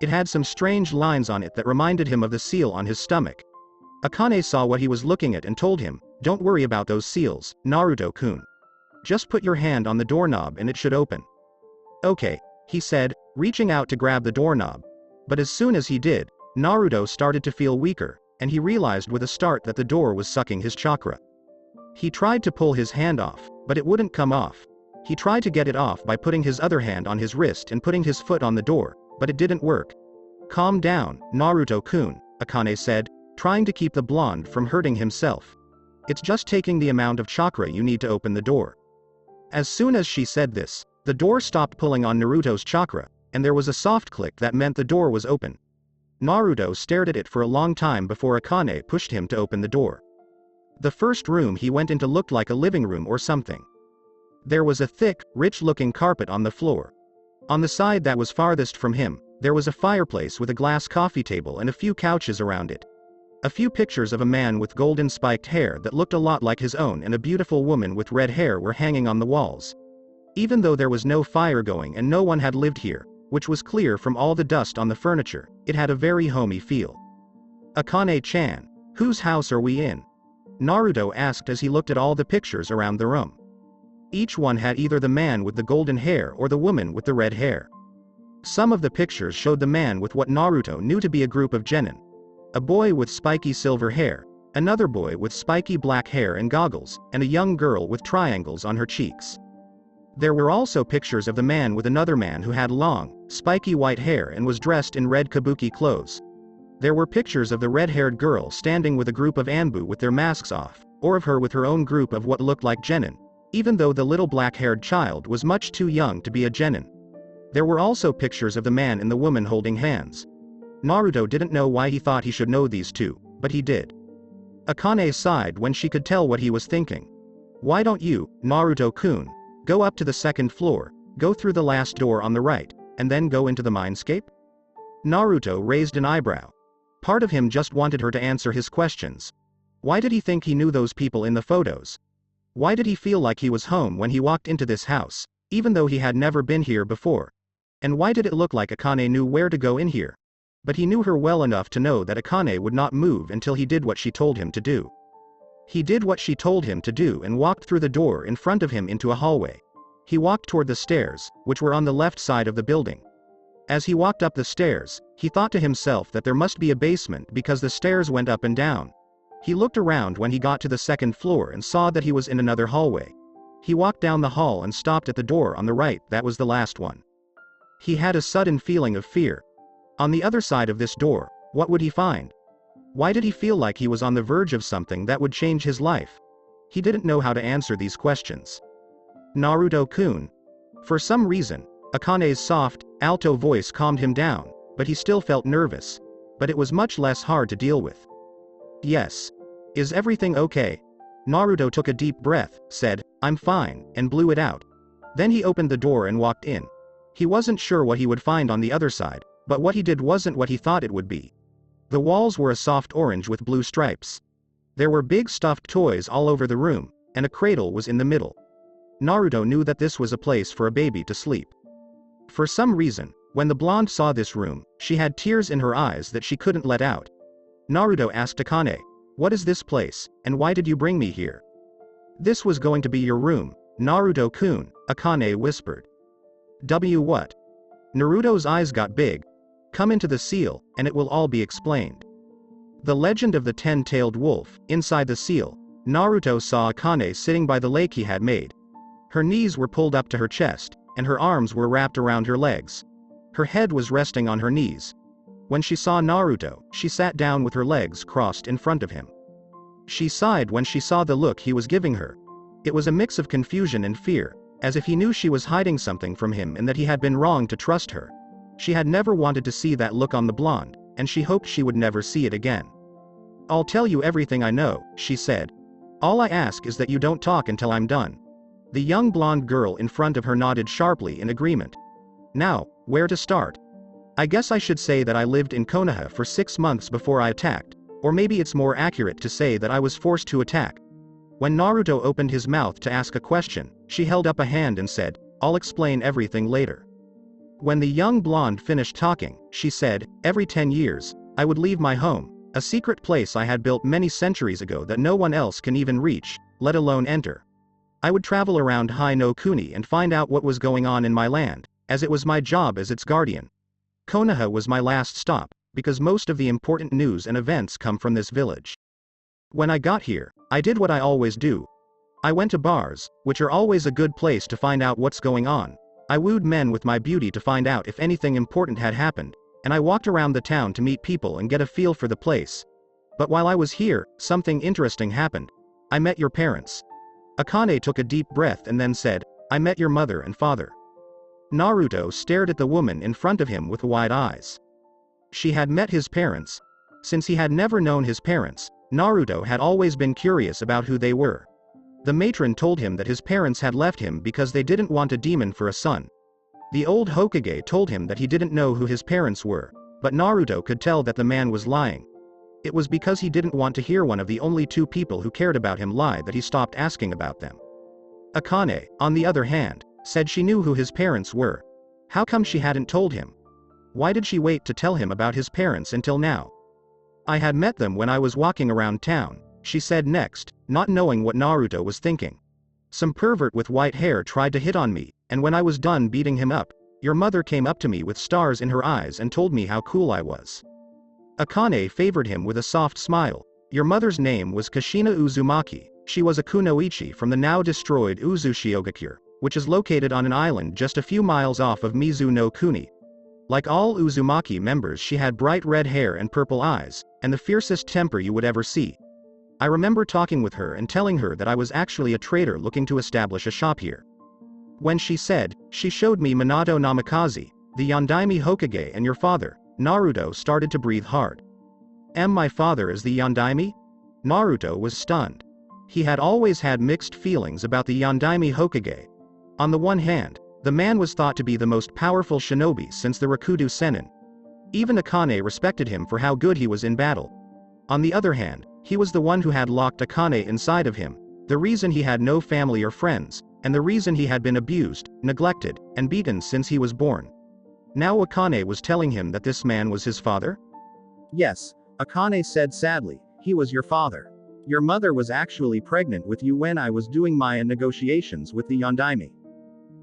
It had some strange lines on it that reminded him of the seal on his stomach. Akane saw what he was looking at and told him, "Don't worry about those seals, Naruto-kun. Just put your hand on the doorknob and it should open." "Okay," he said, reaching out to grab the doorknob. But as soon as he did, Naruto started to feel weaker, and he realized with a start that the door was sucking his chakra. He tried to pull his hand off, but it wouldn't come off. He tried to get it off by putting his other hand on his wrist and putting his foot on the door, but it didn't work. "Calm down, Naruto-kun," Akane said, trying to keep the blonde from hurting himself. "It's just taking the amount of chakra you need to open the door." As soon as she said this, the door stopped pulling on Naruto's chakra, and there was a soft click that meant the door was open. Naruto stared at it for a long time before Akane pushed him to open the door. The first room he went into looked like a living room or something. There was a thick, rich-looking carpet on the floor. On the side that was farthest from him, there was a fireplace with a glass coffee table and a few couches around it. A few pictures of a man with golden spiked hair that looked a lot like his own and a beautiful woman with red hair were hanging on the walls. Even though there was no fire going and no one had lived here, which was clear from all the dust on the furniture, it had a very homey feel. "Akane-chan, whose house are we in?" Naruto asked as he looked at all the pictures around the room. Each one had either the man with the golden hair or the woman with the red hair. Some of the pictures showed the man with what Naruto knew to be a group of genin. A boy with spiky silver hair, another boy with spiky black hair and goggles, and a young girl with triangles on her cheeks. There were also pictures of the man with another man who had long, spiky white hair and was dressed in red kabuki clothes. There were pictures of the red-haired girl standing with a group of Anbu with their masks off, or of her with her own group of what looked like genin, even though the little black-haired child was much too young to be a genin. There were also pictures of the man and the woman holding hands. Naruto didn't know why he thought he should know these two, but he did. Akane sighed when she could tell what he was thinking. "Why don't you, Naruto-kun, go up to the second floor, go through the last door on the right, and then go into the mindscape?" Naruto raised an eyebrow. Part of him just wanted her to answer his questions. Why did he think he knew those people in the photos? Why did he feel like he was home when he walked into this house, even though he had never been here before? And why did it look like Akane knew where to go in here? But he knew her well enough to know that Akane would not move until he did what she told him to do. He did what she told him to do and walked through the door in front of him into a hallway. He walked toward the stairs, which were on the left side of the building. As he walked up the stairs, he thought to himself that there must be a basement because the stairs went up and down. He looked around when he got to the second floor and saw that he was in another hallway. He walked down the hall and stopped at the door on the right, that was the last one. He had a sudden feeling of fear. On the other side of this door, what would he find? Why did he feel like he was on the verge of something that would change his life? He didn't know how to answer these questions. "Naruto-kun." For some reason, Akane's soft, alto voice calmed him down, but he still felt nervous. But it was much less hard to deal with. "Yes. Is everything okay?" Naruto took a deep breath, said, "I'm fine," and blew it out. Then he opened the door and walked in. He wasn't sure what he would find on the other side, but what he did wasn't what he thought it would be. The walls were a soft orange with blue stripes. There were big stuffed toys all over the room, and a cradle was in the middle. Naruto knew that this was a place for a baby to sleep. For some reason, when the blonde saw this room, she had tears in her eyes that she couldn't let out. Naruto asked Akane, "What is this place, and why did you bring me here?" "This was going to be your room, Naruto-kun," Akane whispered. What? Naruto's eyes got big. "Come into the seal, and it will all be explained." The legend of the 10-tailed wolf. Inside the seal, Naruto saw Akane sitting by the lake he had made. Her knees were pulled up to her chest, and her arms were wrapped around her legs. Her head was resting on her knees. When she saw Naruto, she sat down with her legs crossed in front of him. She sighed when she saw the look he was giving her. It was a mix of confusion and fear, as if he knew she was hiding something from him and that he had been wrong to trust her. She had never wanted to see that look on the blonde, and she hoped she would never see it again. "I'll tell you everything I know," she said. "All I ask is that you don't talk until I'm done." The young blonde girl in front of her nodded sharply in agreement. "Now, where to start? I guess I should say that I lived in Konoha for 6 months before I attacked, or maybe it's more accurate to say that I was forced to attack." When Naruto opened his mouth to ask a question, she held up a hand and said, "I'll explain everything later." When the young blonde finished talking, she said, "Every 10 years, I would leave my home, A secret place I had built many centuries ago that no one else can even reach, let alone enter. I would travel around Hai no Kuni and find out what was going on in my land, as it was my job as its guardian. Konoha was my last stop, because most of the important news and events come from this village. When I got here, I did what I always do. I went to bars, which are always a good place to find out what's going on. I wooed men with my beauty to find out if anything important had happened, and I walked around the town to meet people and get a feel for the place. But while I was here, something interesting happened. I met your parents. Akane took a deep breath and then said, I met your mother and father. Naruto stared at the woman in front of him with wide eyes. She had met his parents. Since he had never known his parents, Naruto had always been curious about who they were. The matron told him that his parents had left him because they didn't want a demon for a son. The old Hokage told him that he didn't know who his parents were, but Naruto could tell that the man was lying. It was because he didn't want to hear one of the only two people who cared about him lie that he stopped asking about them. Akane, on the other hand, said she knew who his parents were. How come she hadn't told him? Why did she wait to tell him about his parents until now? I had met them when I was walking around town, she said next, not knowing what Naruto was thinking. Some pervert with white hair tried to hit on me, and when I was done beating him up, your mother came up to me with stars in her eyes and told me how cool I was. Akane favored him with a soft smile. Your mother's name was Kushina Uzumaki. She was a kunoichi from the now destroyed Uzushiogakure, which is located on an island just a few miles off of Mizu no Kuni. Like all Uzumaki members, she had bright red hair and purple eyes, and the fiercest temper you would ever see. I remember talking with her and telling her that I was actually a trader looking to establish a shop here. When she showed me Minato Namikaze, the Yondaime Hokage and your father, Naruto started to breathe hard. My father is the Yondaime? Naruto was stunned. He had always had mixed feelings about the Yondaime Hokage. On the one hand, the man was thought to be the most powerful shinobi since the Rakudo Sennin. Even Akane respected him for how good he was in battle. On the other hand, he was the one who had locked Akane inside of him, the reason he had no family or friends, and the reason he had been abused, neglected, and beaten since he was born. Now Akane was telling him that this man was his father? Yes, Akane said sadly, he was your father. Your mother was actually pregnant with you when I was doing my negotiations with the Yondaime.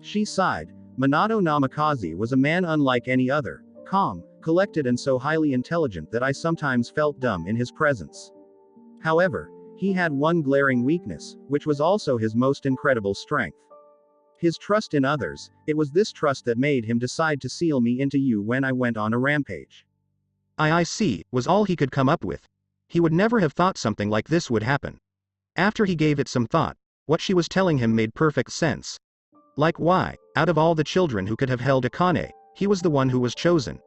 She sighed. Minato Namikaze was a man unlike any other, calm, collected and so highly intelligent that I sometimes felt dumb in his presence. However, he had one glaring weakness, which was also his most incredible strength. His trust in others. It was this trust that made him decide to seal me into you when I went on a rampage. I see, was all he could come up with. He would never have thought something like this would happen. After he gave it some thought, what she was telling him made perfect sense. Like why, out of all the children who could have held Akane, he was the one who was chosen.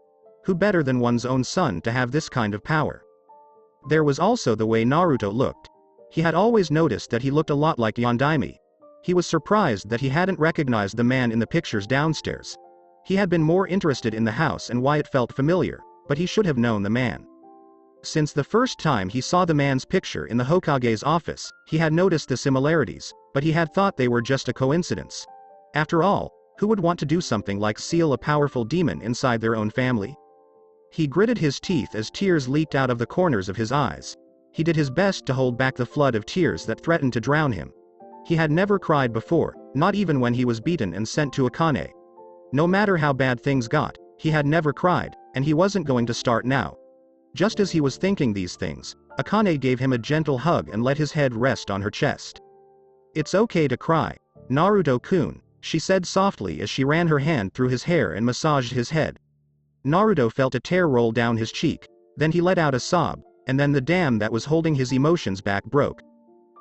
Who better than one's own son to have this kind of power? There was also the way Naruto looked. He had always noticed that he looked a lot like Yondaime. He was surprised that he hadn't recognized the man in the pictures downstairs. He had been more interested in the house and why it felt familiar, but he should have known the man. Since the first time he saw the man's picture in the Hokage's office, he had noticed the similarities, but he had thought they were just a coincidence. After all, who would want to do something like seal a powerful demon inside their own family? He gritted his teeth as tears leaked out of the corners of his eyes. He did his best to hold back the flood of tears that threatened to drown him. He had never cried before, not even when he was beaten and sent to Akane. No matter how bad things got, he had never cried, and he wasn't going to start now. Just as he was thinking these things, Akane gave him a gentle hug and let his head rest on her chest. It's okay to cry, Naruto-kun, she said softly as she ran her hand through his hair and massaged his head. Naruto felt a tear roll down his cheek, then he let out a sob, and then the dam that was holding his emotions back broke.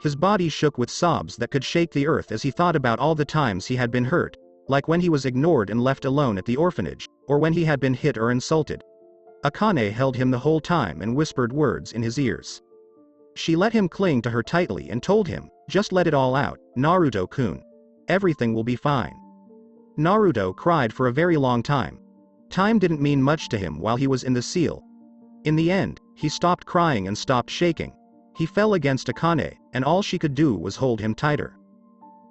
His body shook with sobs that could shake the earth as he thought about all the times he had been hurt, like when he was ignored and left alone at the orphanage, or when he had been hit or insulted. Akane held him the whole time and whispered words in his ears. She let him cling to her tightly and told him, just let it all out, Naruto-kun. Everything will be fine. Naruto cried for a very long time. Time didn't mean much to him while he was in the seal. In the end, he stopped crying and stopped shaking. He fell against Akane, and all she could do was hold him tighter.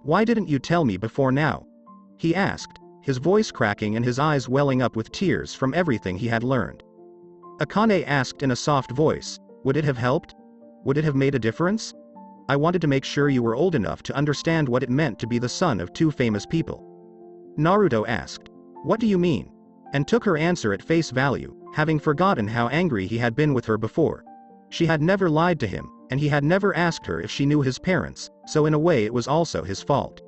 Why didn't you tell me before now? He asked, his voice cracking and his eyes welling up with tears from everything he had learned. Akane asked in a soft voice, Would it have helped? Would it have made a difference? I wanted to make sure you were old enough to understand what it meant to be the son of two famous people. Naruto asked. What do you mean? And took her answer at face value, having forgotten how angry he had been with her before. She had never lied to him, and he had never asked her if she knew his parents, so in a way it was also his fault.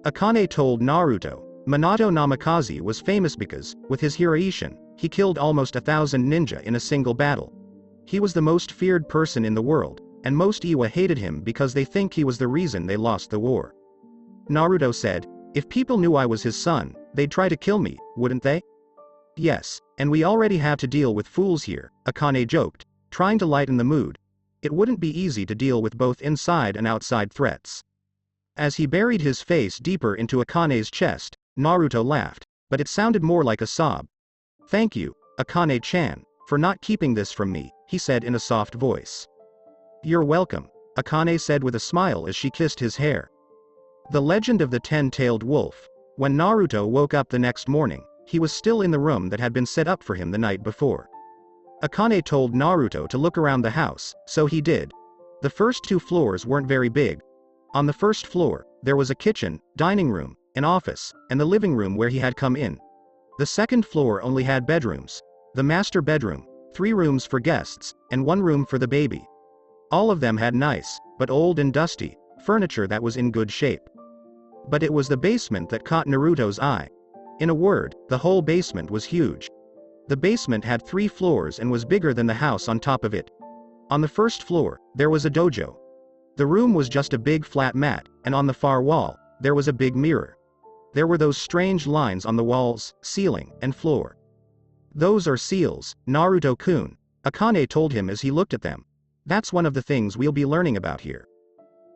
Akane told Naruto, Minato Namikaze was famous because, with his Hiraishin, he killed almost 1,000 ninja in a single battle. He was the most feared person in the world, and most Iwa hated him because they think he was the reason they lost the war. Naruto said, if people knew I was his son, they'd try to kill me, wouldn't they? Yes, and we already have to deal with fools here, Akane joked, trying to lighten the mood. It wouldn't be easy to deal with both inside and outside threats. As he buried his face deeper into Akane's chest, Naruto laughed, but it sounded more like a sob. Thank you, Akane-chan, for not keeping this from me, he said in a soft voice. You're welcome, Akane said with a smile as she kissed his hair. The Legend of the Ten-Tailed Wolf. When Naruto woke up the next morning, he was still in the room that had been set up for him the night before. Akane told Naruto to look around the house, so he did. The first 2 floors weren't very big. On the first floor, there was a kitchen, dining room, an office, and the living room where he had come in. The second floor only had bedrooms. The master bedroom, 3 rooms for guests, and 1 room for the baby. All of them had nice, but old and dusty, furniture that was in good shape. But it was the basement that caught Naruto's eye. In a word, the whole basement was huge. The basement had 3 floors and was bigger than the house on top of it. On the first floor, there was a dojo. The room was just a big flat mat, and on the far wall, there was a big mirror. There were those strange lines on the walls, ceiling, and floor. Those are seals, Naruto-kun, Akane told him as he looked at them. That's one of the things we'll be learning about here.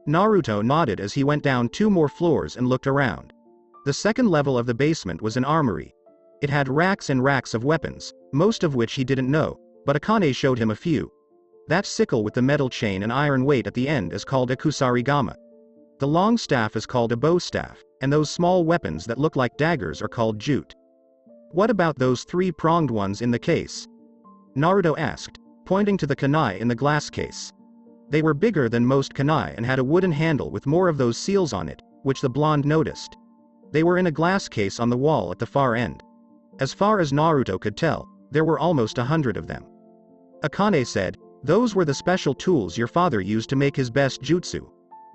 Naruto nodded as he went down 2 more floors and looked around. The second level of the basement was an armory. It had racks and racks of weapons, most of which he didn't know, but Akane showed him a few. That sickle with the metal chain and iron weight at the end is called a kusarigama. The long staff is called a bow staff, and those small weapons that look like daggers are called jute. What about those 3-pronged ones in the case? Naruto asked, pointing to the kunai in the glass case. They were bigger than most kunai and had a wooden handle with more of those seals on it, which the blonde noticed. They were in a glass case on the wall at the far end. As far as Naruto could tell, there were almost 100 of them. Akane said, those were the special tools your father used to make his best jutsu.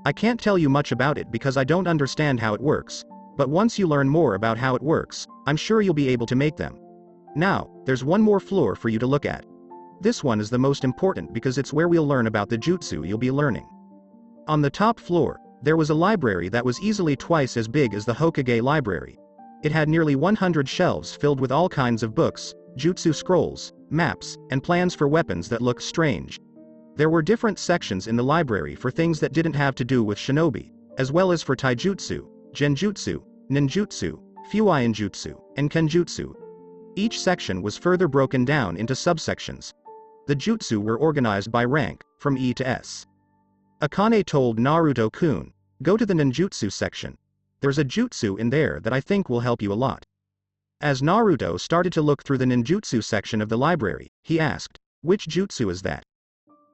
I can't tell you much about it because I don't understand how it works, but once you learn more about how it works, I'm sure you'll be able to make them. Now, there's one more floor for you to look at. This one is the most important because it's where we'll learn about the jutsu you'll be learning. On the top floor, there was a library that was easily twice as big as the Hokage library. It had nearly 100 shelves filled with all kinds of books, jutsu scrolls, maps, and plans for weapons that looked strange. There were different sections in the library for things that didn't have to do with shinobi, as well as for taijutsu, genjutsu, ninjutsu, fuinjutsu, and kenjutsu. Each section was further broken down into subsections. The jutsu were organized by rank, from E to S. Akane told Naruto-kun, go to the ninjutsu section. There's a jutsu in there that I think will help you a lot. As Naruto started to look through the ninjutsu section of the library, he asked, which jutsu is that?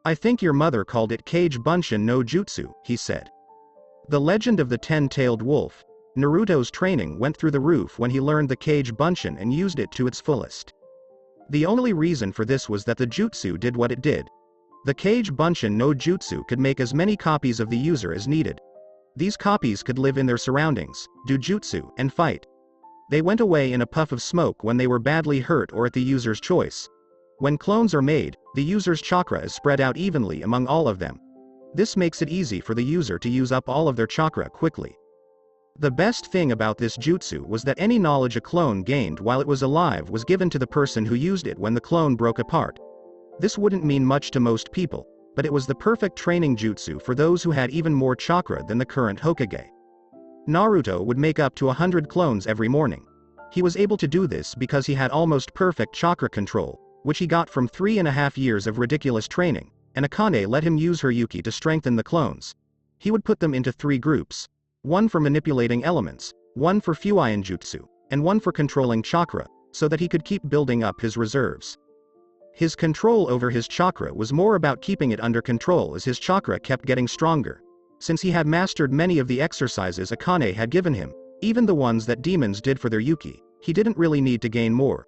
I think your mother called it Kage Bunshin no Jutsu, he said. The Legend of the Ten-Tailed Wolf. Naruto's training went through the roof when he learned the Kage Bunshin and used it to its fullest. The only reason for this was that the jutsu did what it did. The Kage Bunshin no Jutsu could make as many copies of the user as needed. These copies could live in their surroundings, do jutsu, and fight. They went away in a puff of smoke when they were badly hurt or at the user's choice. When clones are made, the user's chakra is spread out evenly among all of them. This makes it easy for the user to use up all of their chakra quickly. The best thing about this jutsu was that any knowledge a clone gained while it was alive was given to the person who used it when the clone broke apart. This wouldn't mean much to most people, but it was the perfect training jutsu for those who had even more chakra than the current Hokage. Naruto would make up to 100 clones every morning. He was able to do this because he had almost perfect chakra control, which he got from 3.5 years of ridiculous training, and Akane let him use her Yuki to strengthen the clones. He would put them into 3 groups. One for manipulating elements, one for Fuinjutsu, and one for controlling chakra, so that he could keep building up his reserves. His control over his chakra was more about keeping it under control as his chakra kept getting stronger. Since he had mastered many of the exercises Akane had given him, even the ones that demons did for their Yuki, he didn't really need to gain more.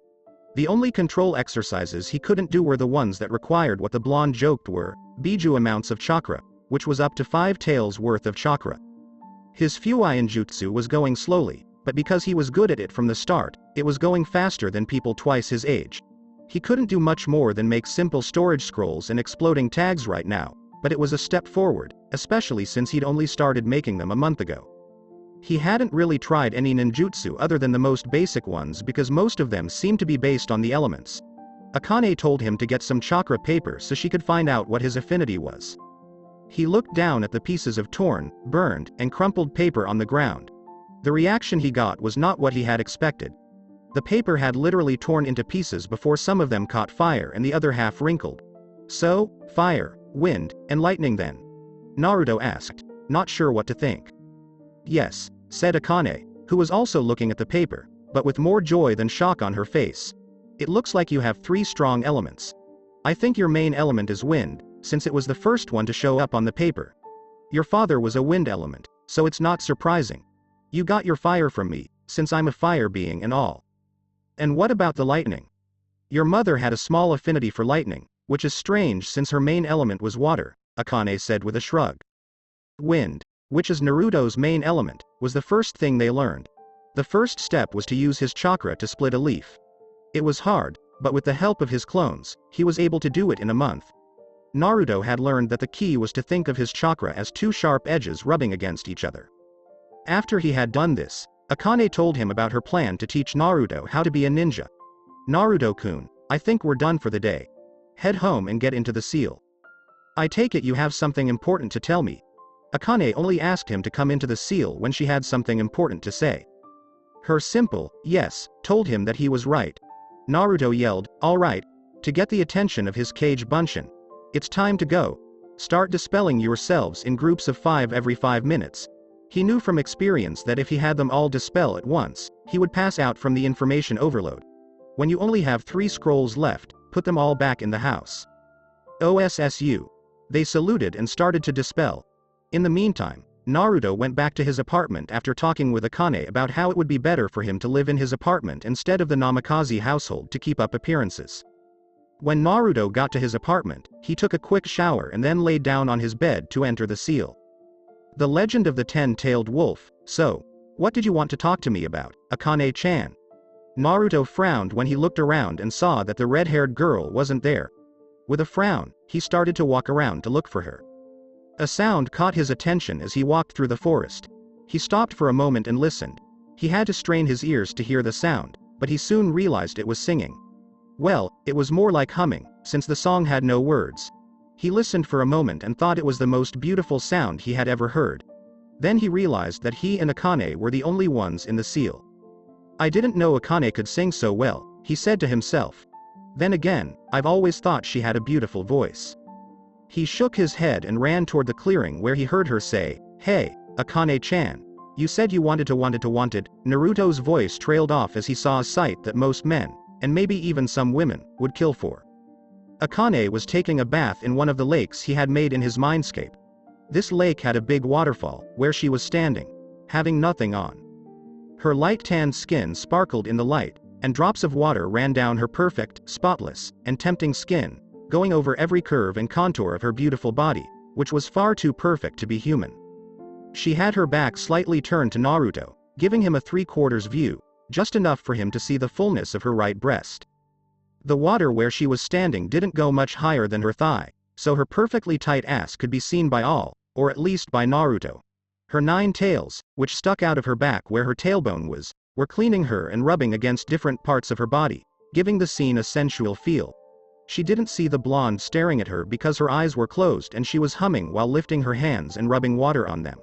The only control exercises he couldn't do were the ones that required what the blonde joked were Biju amounts of chakra, which was up to 5 taels worth of chakra. His Fuian jutsu was going slowly, but because he was good at it from the start, it was going faster than people twice his age. He couldn't do much more than make simple storage scrolls and exploding tags right now, but it was a step forward, especially since he'd only started making them a month ago. He hadn't really tried any ninjutsu other than the most basic ones because most of them seemed to be based on the elements. Akane told him to get some chakra paper so she could find out what his affinity was. He looked down at the pieces of torn, burned, and crumpled paper on the ground. The reaction he got was not what he had expected. The paper had literally torn into pieces before some of them caught fire and the other half wrinkled. So, fire, wind, and lightning then? Naruto asked, not sure what to think. Yes, said Akane, who was also looking at the paper, but with more joy than shock on her face. It looks like you have 3 strong elements. I think your main element is wind, since it was the first one to show up on the paper. Your father was a wind element, so it's not surprising. You got your fire from me, since I'm a fire being and all. And what about the lightning? Your mother had a small affinity for lightning, which is strange since her main element was water, Akane said with a shrug. Wind, which is Naruto's main element, was the first thing they learned. The first step was to use his chakra to split a leaf. It was hard, but with the help of his clones, he was able to do it in a month. Naruto had learned that the key was to think of his chakra as 2 sharp edges rubbing against each other. After he had done this, Akane told him about her plan to teach Naruto how to be a ninja. Naruto-kun, I think we're done for the day. Head home and get into the seal. I take it you have something important to tell me. Akane only asked him to come into the seal when she had something important to say. Her simple, yes, told him that he was right. Naruto yelled, all right, to get the attention of his Kage Bunshin. It's time to go. Start dispelling yourselves in groups of 5 every 5 minutes. He knew from experience that if he had them all dispel at once, he would pass out from the information overload. When you only have 3 scrolls left, put them all back in the house. OSSU. They saluted and started to dispel. In the meantime, Naruto went back to his apartment after talking with Akane about how it would be better for him to live in his apartment instead of the Namikaze household to keep up appearances. When Naruto got to his apartment, he took a quick shower and then laid down on his bed to enter the seal. The legend of the 10-tailed wolf. So, what did you want to talk to me about, Akane-chan? Naruto frowned when he looked around and saw that the red-haired girl wasn't there. With a frown, he started to walk around to look for her. A sound caught his attention as he walked through the forest. He stopped for a moment and listened. He had to strain his ears to hear the sound, but he soon realized it was singing. Well, it was more like humming, since the song had no words. He listened for a moment and thought it was the most beautiful sound he had ever heard. Then he realized that he and Akane were the only ones in the seal. I didn't know Akane could sing so well, he said to himself. Then again, I've always thought she had a beautiful voice. He shook his head and ran toward the clearing where he heard her say, Hey, Akane-chan. You said you wanted. Naruto's voice trailed off as he saw a sight that most men, and maybe even some women, would kill for. Akane was taking a bath in one of the lakes he had made in his mindscape. This lake had a big waterfall, where she was standing, having nothing on. Her light tanned skin sparkled in the light, and drops of water ran down her perfect, spotless, and tempting skin, going over every curve and contour of her beautiful body, which was far too perfect to be human. She had her back slightly turned to Naruto, giving him a 3/4 view, just enough for him to see the fullness of her right breast. The water where she was standing didn't go much higher than her thigh, so her perfectly tight ass could be seen by all, or at least by Naruto. Her 9 tails, which stuck out of her back where her tailbone was, were cleaning her and rubbing against different parts of her body, giving the scene a sensual feel. She didn't see the blonde staring at her because her eyes were closed and she was humming while lifting her hands and rubbing water on them.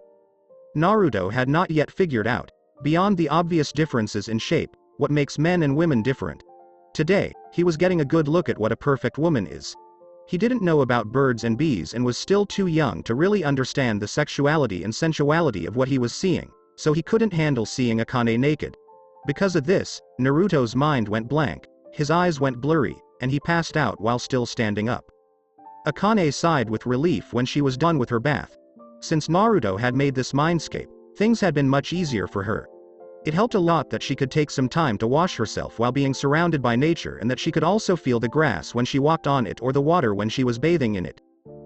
Naruto had not yet figured out, beyond the obvious differences in shape, what makes men and women different. Today, he was getting a good look at what a perfect woman is. He didn't know about birds and bees and was still too young to really understand the sexuality and sensuality of what he was seeing, so he couldn't handle seeing Akane naked. Because of this, Naruto's mind went blank, his eyes went blurry, and he passed out while still standing up. Akane sighed with relief when she was done with her bath. Since Naruto had made this mindscape, things had been much easier for her. It helped a lot that she could take some time to wash herself while being surrounded by nature, and that she could also feel the grass when she walked on it or the water when she was bathing in it.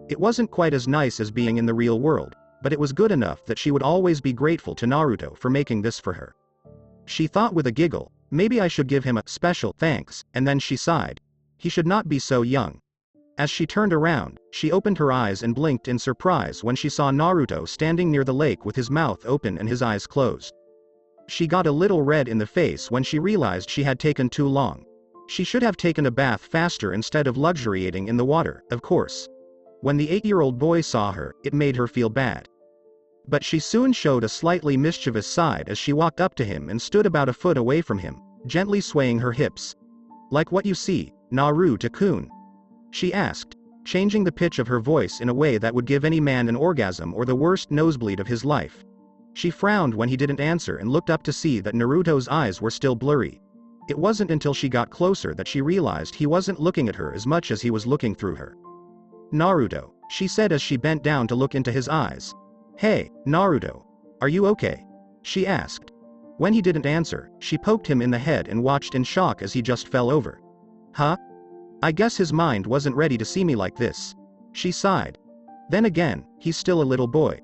It wasn't quite as nice as being in the real world, but it was good enough that she would always be grateful to Naruto for making this for her. She thought with a giggle, maybe I should give him a special thanks, and then she sighed. He should not be so young. As she turned around, she opened her eyes and blinked in surprise when she saw Naruto standing near the lake with his mouth open and his eyes closed. She got a little red in the face when she realized she had taken too long. She should have taken a bath faster instead of luxuriating in the water, of course. When the 8-year-old boy saw her, it made her feel bad. But she soon showed a slightly mischievous side as she walked up to him and stood about a foot away from him, gently swaying her hips. Like what you see, Naruto-kun? She asked, changing the pitch of her voice in a way that would give any man an orgasm or the worst nosebleed of his life. She frowned when he didn't answer and looked up to see that Naruto's eyes were still blurry. It wasn't until she got closer that she realized he wasn't looking at her as much as he was looking through her. Naruto, she said as she bent down to look into his eyes. Hey, Naruto. Are you okay? She asked. When he didn't answer, she poked him in the head and watched in shock as he just fell over. Huh? I guess his mind wasn't ready to see me like this. She sighed. Then again, he's still a little boy.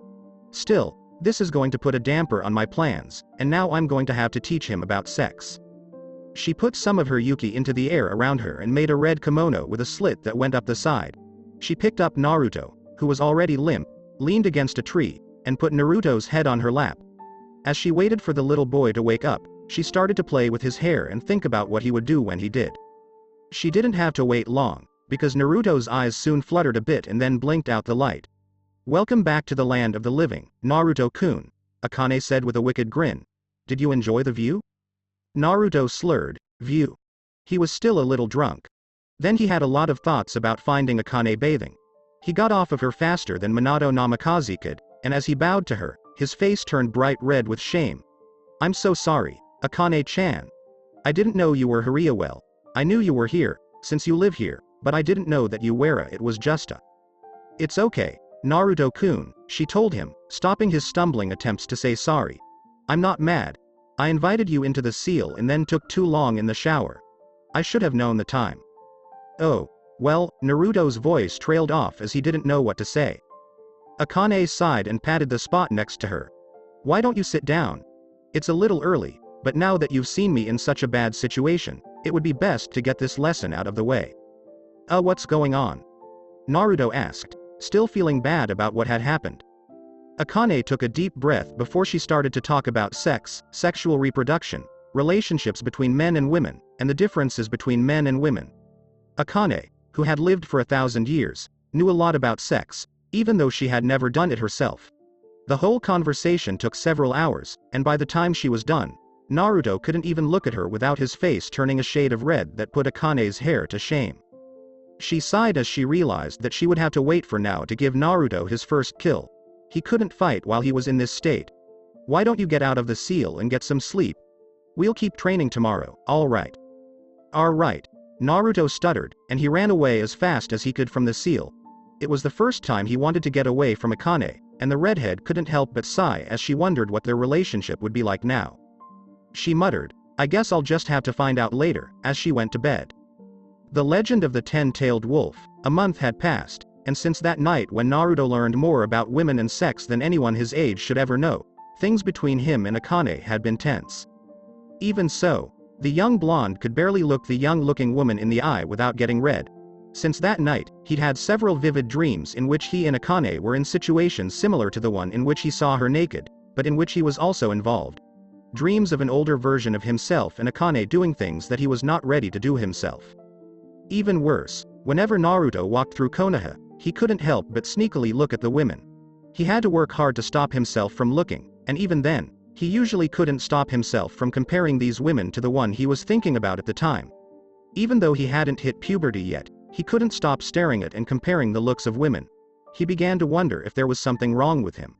Still, this is going to put a damper on my plans, and now I'm going to have to teach him about sex. She put some of her yuki into the air around her and made a red kimono with a slit that went up the side. She picked up Naruto, who was already limp, leaned against a tree, and put Naruto's head on her lap. As she waited for the little boy to wake up, she started to play with his hair and think about what he would do when he did. She didn't have to wait long, because Naruto's eyes soon fluttered a bit and then blinked out the light. Welcome back to the land of the living, Naruto-kun, Akane said with a wicked grin. Did you enjoy the view? Naruto slurred, view. He was still a little drunk. Then he had a lot of thoughts about finding Akane bathing. He got off of her faster than Minato Namikaze could, and as he bowed to her, his face turned bright red with shame. I'm so sorry, Akane-chan. I didn't know you were Haria. Well, I knew you were here, since you live here, but I didn't know that you were it was just a. It's okay, Naruto-kun, she told him, stopping his stumbling attempts to say sorry. I'm not mad. I invited you into the seal and then took too long in the shower. I should have known the time. Oh, well, Naruto's voice trailed off as he didn't know what to say. Akane sighed and patted the spot next to her. Why don't you sit down? It's a little early, but now that you've seen me in such a bad situation, it would be best to get this lesson out of the way. What's going on? Naruto asked, still feeling bad about what had happened. Akane took a deep breath before she started to talk about sex, sexual reproduction, relationships between men and women, and the differences between men and women. Akane, who had lived for 1,000 years, knew a lot about sex, even though she had never done it herself. The whole conversation took several hours, and by the time she was done, Naruto couldn't even look at her without his face turning a shade of red that put Akane's hair to shame. She sighed as she realized that she would have to wait for now to give Naruto his first kill. He couldn't fight while he was in this state. Why don't you get out of the seal and get some sleep? We'll keep training tomorrow, alright. Alright. Naruto stuttered, and he ran away as fast as he could from the seal. It was the first time he wanted to get away from Akane, and the redhead couldn't help but sigh as she wondered what their relationship would be like now. She muttered, I guess I'll just have to find out later, as she went to bed. The legend of the 10-tailed wolf. A month had passed, and since that night when Naruto learned more about women and sex than anyone his age should ever know, things between him and Akane had been tense. Even so, the young blonde could barely look the young-looking woman in the eye without getting red. Since that night, he'd had several vivid dreams in which he and Akane were in situations similar to the one in which he saw her naked, but in which he was also involved. Dreams of an older version of himself and Akane doing things that he was not ready to do himself. Even worse, whenever Naruto walked through Konoha, he couldn't help but sneakily look at the women. He had to work hard to stop himself from looking, and even then, he usually couldn't stop himself from comparing these women to the one he was thinking about at the time. Even though he hadn't hit puberty yet, he couldn't stop staring at and comparing the looks of women. He began to wonder if there was something wrong with him.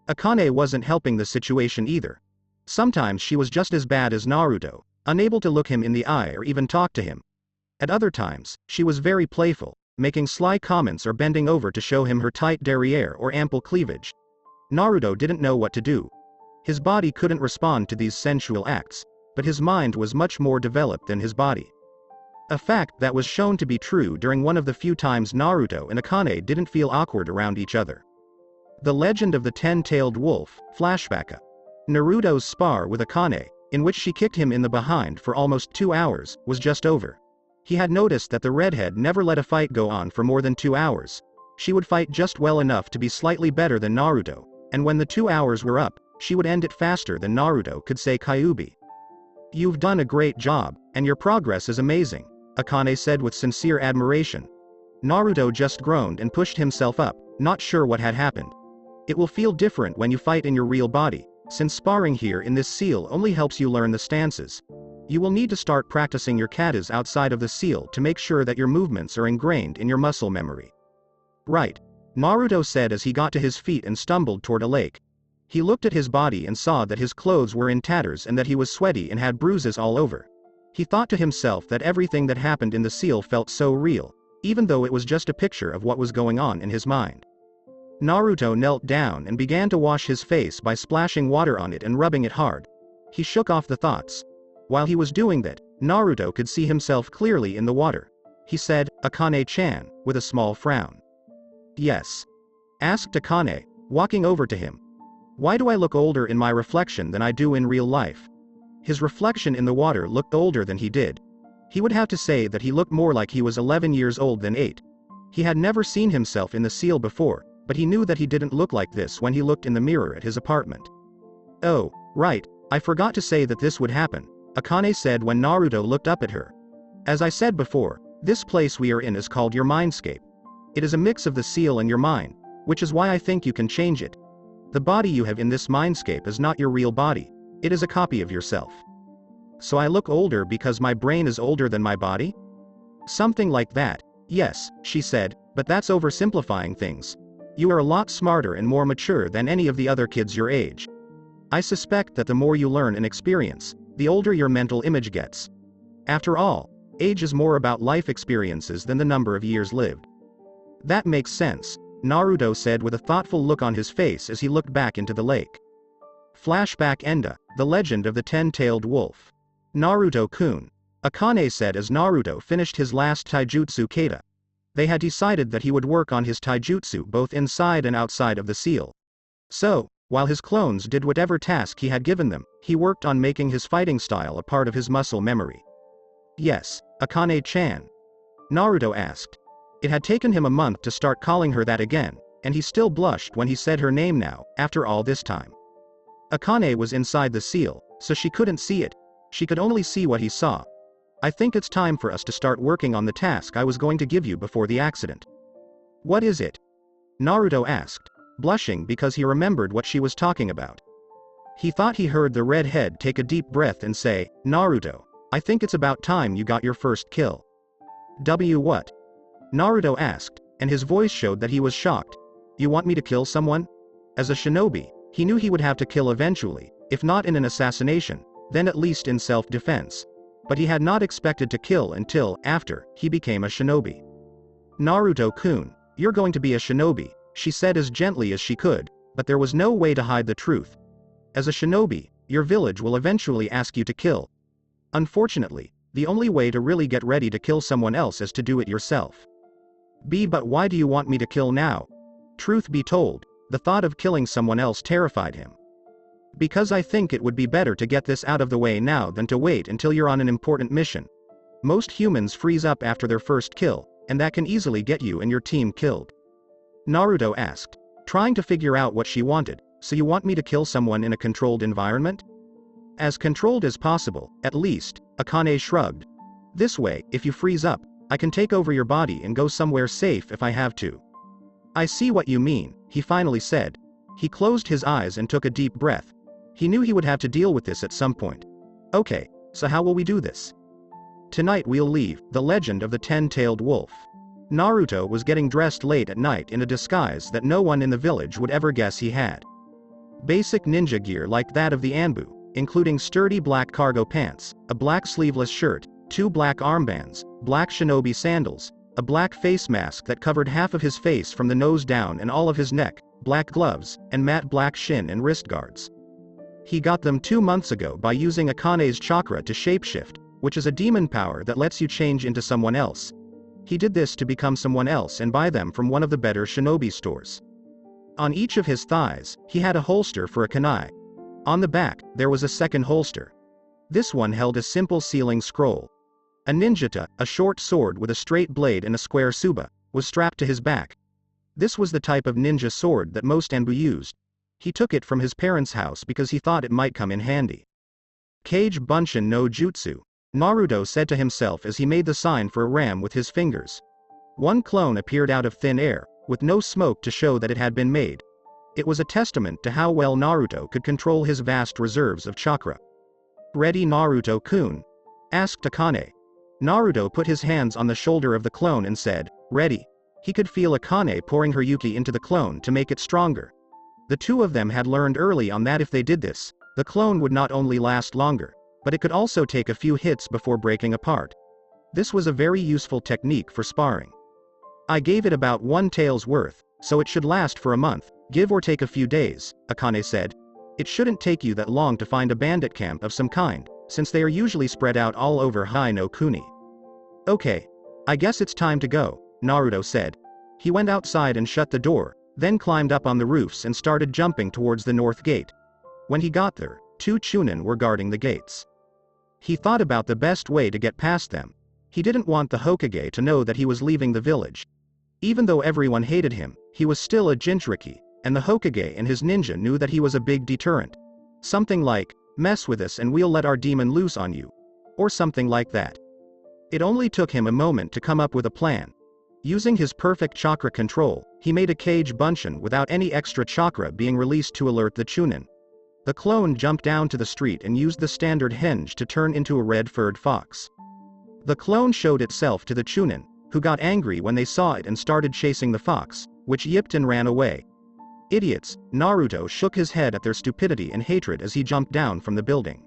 Akane wasn't helping the situation either. Sometimes she was just as bad as Naruto, unable to look him in the eye or even talk to him. At other times, she was very playful, making sly comments or bending over to show him her tight derriere or ample cleavage. Naruto didn't know what to do. His body couldn't respond to these sensual acts, but his mind was much more developed than his body. A fact that was shown to be true during one of the few times Naruto and Akane didn't feel awkward around each other. The Legend of the Ten-Tailed Wolf, flashback. Naruto's spar with Akane, in which she kicked him in the behind for almost 2 hours, was just over. He had noticed that the redhead never let a fight go on for more than 2 hours. She would fight just well enough to be slightly better than Naruto, and when the 2 hours were up, she would end it faster than Naruto could say Kyubi. "You've done a great job, and your progress is amazing," Akane said with sincere admiration. Naruto just groaned and pushed himself up, not sure what had happened. "It will feel different when you fight in your real body, since sparring here in this seal only helps you learn the stances. You will need to start practicing your katas outside of the seal to make sure that your movements are ingrained in your muscle memory." "Right," Naruto said as he got to his feet and stumbled toward a lake. He looked at his body and saw that his clothes were in tatters and that he was sweaty and had bruises all over. He thought to himself that everything that happened in the seal felt so real, even though it was just a picture of what was going on in his mind. Naruto knelt down and began to wash his face by splashing water on it and rubbing it hard. He shook off the thoughts. While he was doing that, Naruto could see himself clearly in the water. He said, "Akane-chan," with a small frown. "Yes?" asked Akane, walking over to him. "Why do I look older in my reflection than I do in real life?" His reflection in the water looked older than he did. He would have to say that he looked more like he was 11 years old than 8. He had never seen himself in the seal before, but he knew that he didn't look like this when he looked in the mirror at his apartment. "Oh, right, I forgot to say that this would happen," Akane said when Naruto looked up at her. "As I said before, this place we are in is called your mindscape. It is a mix of the seal and your mind, which is why I think you can change it. The body you have in this mindscape is not your real body. It is a copy of yourself. So I look older because my brain is older than my body?" "Something like that, yes," she said, "but that's oversimplifying things. You are a lot smarter and more mature than any of the other kids your age. I suspect that the more you learn and experience, the older your mental image gets. After all, age is more about life experiences than the number of years lived." "That makes sense," Naruto said with a thoughtful look on his face as he looked back into the lake. Flashback Enda, The Legend of the Ten-Tailed Wolf. "Naruto-kun," Akane said as Naruto finished his last taijutsu kata. They had decided that he would work on his taijutsu both inside and outside of the seal. So, while his clones did whatever task he had given them, he worked on making his fighting style a part of his muscle memory. "Yes, Akane-chan?" Naruto asked. It had taken him a month to start calling her that again, and he still blushed when he said her name now, after all this time. Akane was inside the seal, so she couldn't see it. She could only see what he saw. "I think it's time for us to start working on the task I was going to give you before the accident." "What is it?" Naruto asked, blushing because he remembered what she was talking about. He thought he heard the redhead take a deep breath and say, "Naruto, I think it's about time you got your first kill." What?" Naruto asked, and his voice showed that he was shocked. "You want me to kill someone?" As a shinobi, he knew he would have to kill eventually, if not in an assassination, then at least in self-defense. But he had not expected to kill until after he became a shinobi. "Naruto-kun, you're going to be a shinobi," she said as gently as she could, but there was no way to hide the truth. "As a shinobi, your village will eventually ask you to kill. Unfortunately, the only way to really get ready to kill someone else is to do it yourself." But why do you want me to kill now?" Truth be told, the thought of killing someone else terrified him. "Because I think it would be better to get this out of the way now than to wait until you're on an important mission. Most humans freeze up after their first kill, and that can easily get you and your team killed." Naruto asked, trying to figure out what she wanted. "So you want me to kill someone in a controlled environment?" "As controlled as possible, at least," Akane shrugged. "This way, if you freeze up, I can take over your body and go somewhere safe if I have to." "I see what you mean," he finally said. He closed his eyes and took a deep breath. He knew he would have to deal with this at some point. "Okay, so how will we do this?" "Tonight we'll leave The Legend of the Ten-Tailed Wolf." Naruto was getting dressed late at night in a disguise that no one in the village would ever guess he had. Basic ninja gear like that of the Anbu, including sturdy black cargo pants, a black sleeveless shirt, 2 black armbands, black shinobi sandals, a black face mask that covered half of his face from the nose down and all of his neck, black gloves, and matte black shin and wrist guards. He got them 2 months ago by using Akane's chakra to shapeshift, which is a demon power that lets you change into someone else. He did this to become someone else and buy them from one of the better shinobi stores. On each of his thighs, he had a holster for a kunai. On the back, there was a second holster. This one held a simple sealing scroll. A ninjata, a short sword with a straight blade and a square tsuba, was strapped to his back. This was the type of ninja sword that most Enbu used. He took it from his parents' house because he thought it might come in handy. Kage Bunshin no Jutsu, Naruto said to himself as he made the sign for a ram with his fingers. One clone appeared out of thin air, with no smoke to show that it had been made. It was a testament to how well Naruto could control his vast reserves of chakra. "Ready, Naruto-kun?" asked Akane. Naruto put his hands on the shoulder of the clone and said, "Ready." He could feel Akane pouring her yuki into the clone to make it stronger. The two of them had learned early on that if they did this, the clone would not only last longer, but it could also take a few hits before breaking apart. This was a very useful technique for sparring. "I gave it about 1 tael's worth, so it should last for a month, give or take a few days," Akane said. "It shouldn't take you that long to find a bandit camp of some kind, since they are usually spread out all over Hai no Kuni." "Okay. I guess it's time to go," Naruto said. He went outside and shut the door, then climbed up on the roofs and started jumping towards the north gate. When he got there, 2 chunin were guarding the gates. He thought about the best way to get past them. He didn't want the Hokage to know that he was leaving the village. Even though everyone hated him, he was still a Jinchuriki, and the Hokage and his ninja knew that he was a big deterrent. Something like, "Mess with us and we'll let our demon loose on you." Or something like that. It only took him a moment to come up with a plan. Using his perfect chakra control, he made a Kage Bunshin without any extra chakra being released to alert the chunin. The clone jumped down to the street and used the standard henge to turn into a red-furred fox. The clone showed itself to the chunin, who got angry when they saw it and started chasing the fox, which yipped and ran away. "Idiots," Naruto shook his head at their stupidity and hatred as he jumped down from the building.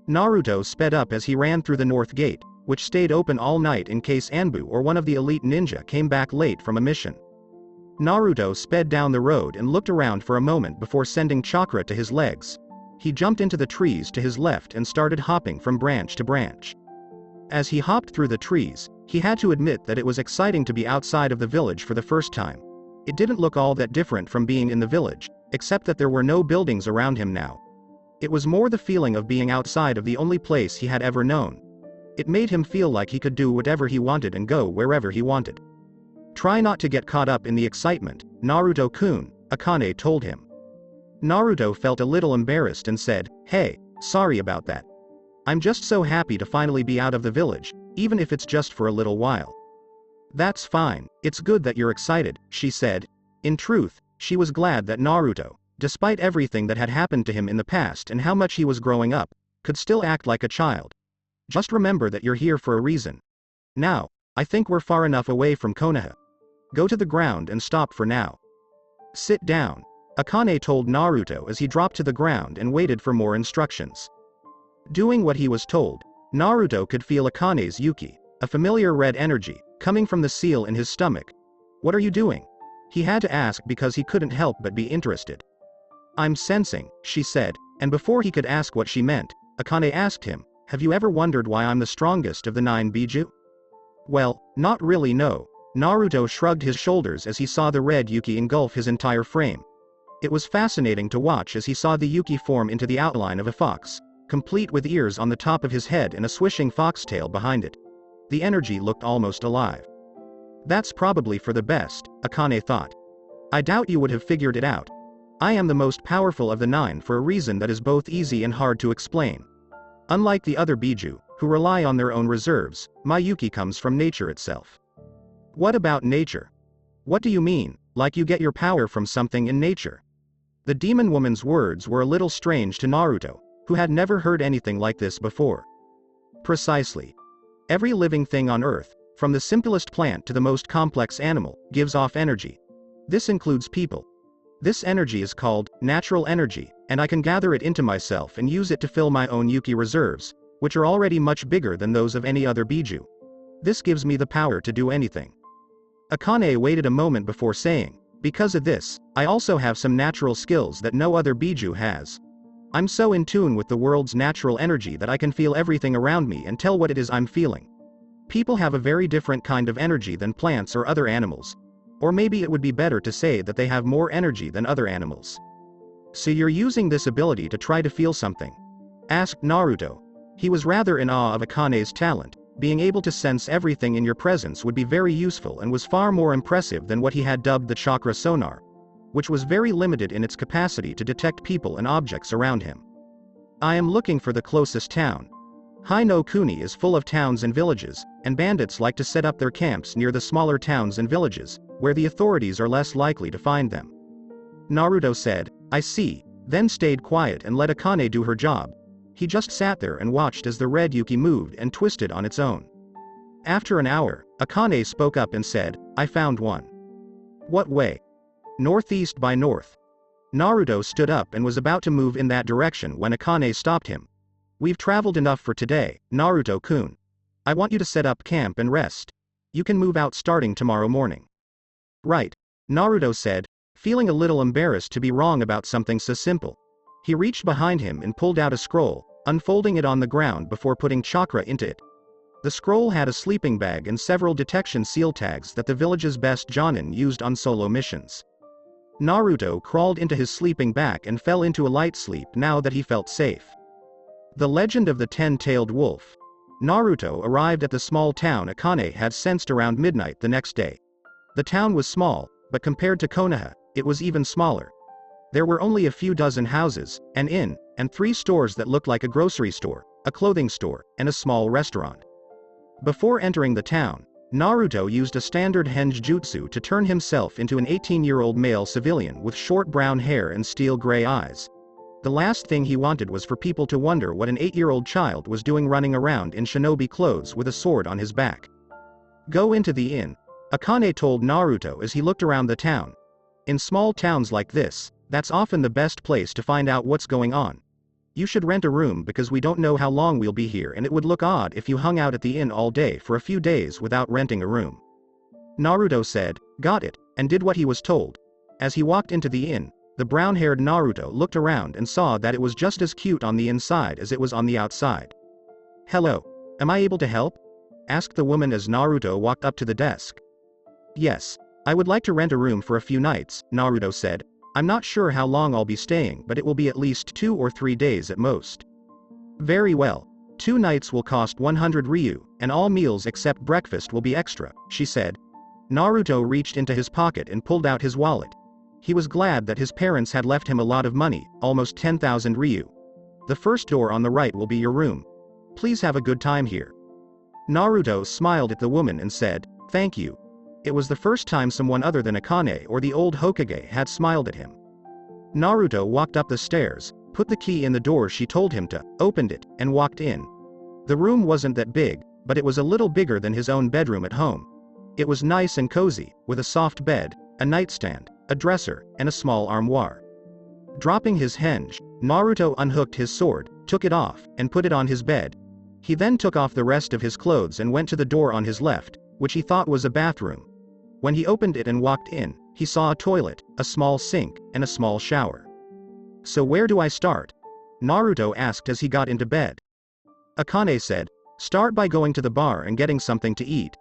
Naruto sped up as he ran through the north gate, which stayed open all night in case Anbu or one of the elite ninja came back late from a mission. Naruto sped down the road and looked around for a moment before sending chakra to his legs. He jumped into the trees to his left and started hopping from branch to branch. As he hopped through the trees, he had to admit that it was exciting to be outside of the village for the first time. It didn't look all that different from being in the village, except that there were no buildings around him now. It was more the feeling of being outside of the only place he had ever known. It made him feel like he could do whatever he wanted and go wherever he wanted. "Try not to get caught up in the excitement, Naruto-kun," Akane told him. Naruto felt a little embarrassed and said, "Hey, sorry about that. I'm just so happy to finally be out of the village, even if it's just for a little while." "That's fine, it's good that you're excited," she said. In truth, she was glad that Naruto, despite everything that had happened to him in the past and how much he was growing up, could still act like a child. "Just remember that you're here for a reason. Now, I think we're far enough away from Konoha. Go to the ground and stop for now. Sit down," Akane told Naruto as he dropped to the ground and waited for more instructions. Doing what he was told, Naruto could feel Akane's yuki, a familiar red energy, coming from the seal in his stomach. "What are you doing?" He had to ask because he couldn't help but be interested. "I'm sensing," she said, and before he could ask what she meant, Akane asked him, "Have you ever wondered why I'm the strongest of the 9 Biju?" "Well, not really, no." Naruto shrugged his shoulders as he saw the red yuki engulf his entire frame. It was fascinating to watch as he saw the yuki form into the outline of a fox, complete with ears on the top of his head and a swishing foxtail behind it. The energy looked almost alive. "That's probably for the best," Akane thought. "I doubt you would have figured it out. I am the most powerful of the 9 for a reason that is both easy and hard to explain. Unlike the other Biju, who rely on their own reserves, my yuki comes from nature itself." "What about nature? What do you mean, like you get your power from something in nature?" The demon woman's words were a little strange to Naruto, who had never heard anything like this before. "Precisely. Every living thing on Earth, from the simplest plant to the most complex animal, gives off energy. This includes people. This energy is called natural energy, and I can gather it into myself and use it to fill my own yuki reserves, which are already much bigger than those of any other Biju. This gives me the power to do anything. Akane waited a moment before saying, because of this, I also have some natural skills that no other Biju has. I'm so in tune with the world's natural energy that I can feel everything around me and tell what it is I'm feeling. People have a very different kind of energy than plants or other animals. Or maybe it would be better to say that they have more energy than other animals. So you're using this ability to try to feel something? Asked Naruto. He was rather in awe of Akane's talent. Being able to sense everything in your presence would be very useful and was far more impressive than what he had dubbed the chakra sonar, which was very limited in its capacity to detect people and objects around him. I am looking for the closest town. Hai no Kuni is full of towns and villages, and bandits like to set up their camps near the smaller towns and villages, where the authorities are less likely to find them. Naruto said, I see, then stayed quiet and let Akane do her job. He just sat there and watched as the red Yuki moved and twisted on its own. After an hour, Akane spoke up and said, I found one. What way? Northeast by north. Naruto stood up and was about to move in that direction when Akane stopped him. We've traveled enough for today, Naruto-kun. I want you to set up camp and rest. You can move out starting tomorrow morning. Right. Naruto said, feeling a little embarrassed to be wrong about something so simple. He reached behind him and pulled out a scroll, unfolding it on the ground before putting chakra into it. The scroll had a sleeping bag and several detection seal tags that the village's best Jonin used on solo missions. Naruto crawled into his sleeping bag and fell into a light sleep now that he felt safe. The Legend of the Ten-Tailed Wolf. Naruto arrived at the small town Akane had sensed around midnight the next day. The town was small, but compared to Konoha, it was even smaller. There were only a few dozen houses, an inn, and 3 stores that looked like a grocery store, a clothing store, and a small restaurant. Before entering the town, Naruto used a standard henge jutsu to turn himself into an 18-year-old male civilian with short brown hair and steel-gray eyes. The last thing he wanted was for people to wonder what an 8-year-old child was doing running around in shinobi clothes with a sword on his back. Go into the inn, Akane told Naruto as he looked around the town. In small towns like this, that's often the best place to find out what's going on. You should rent a room because we don't know how long we'll be here and it would look odd if you hung out at the inn all day for a few days without renting a room. Naruto said, got it, and did what he was told. As he walked into the inn, the brown-haired Naruto looked around and saw that it was just as cute on the inside as it was on the outside. Hello. Am I able to help? Asked the woman as Naruto walked up to the desk. Yes. I would like to rent a room for a few nights, Naruto said. I'm not sure how long I'll be staying, but it will be at least 2 or 3 days at most. Very well. 2 nights will cost 100 ryu, and all meals except breakfast will be extra, she said. Naruto reached into his pocket and pulled out his wallet. He was glad that his parents had left him a lot of money, almost 10,000 ryu. The first door on the right will be your room. Please have a good time here. Naruto smiled at the woman and said, thank you. It was the first time someone other than Akane or the old Hokage had smiled at him. Naruto walked up the stairs, put the key in the door she told him to, opened it, and walked in. The room wasn't that big, but it was a little bigger than his own bedroom at home. It was nice and cozy, with a soft bed, a nightstand, a dresser, and a small armoire. Dropping his henge, Naruto unhooked his sword, took it off, and put it on his bed. He then took off the rest of his clothes and went to the door on his left, which he thought was a bathroom. When he opened it and walked in, he saw a toilet, a small sink, and a small shower. So where do I start? Naruto asked as he got into bed. Akane said, start by going to the bar and getting something to eat.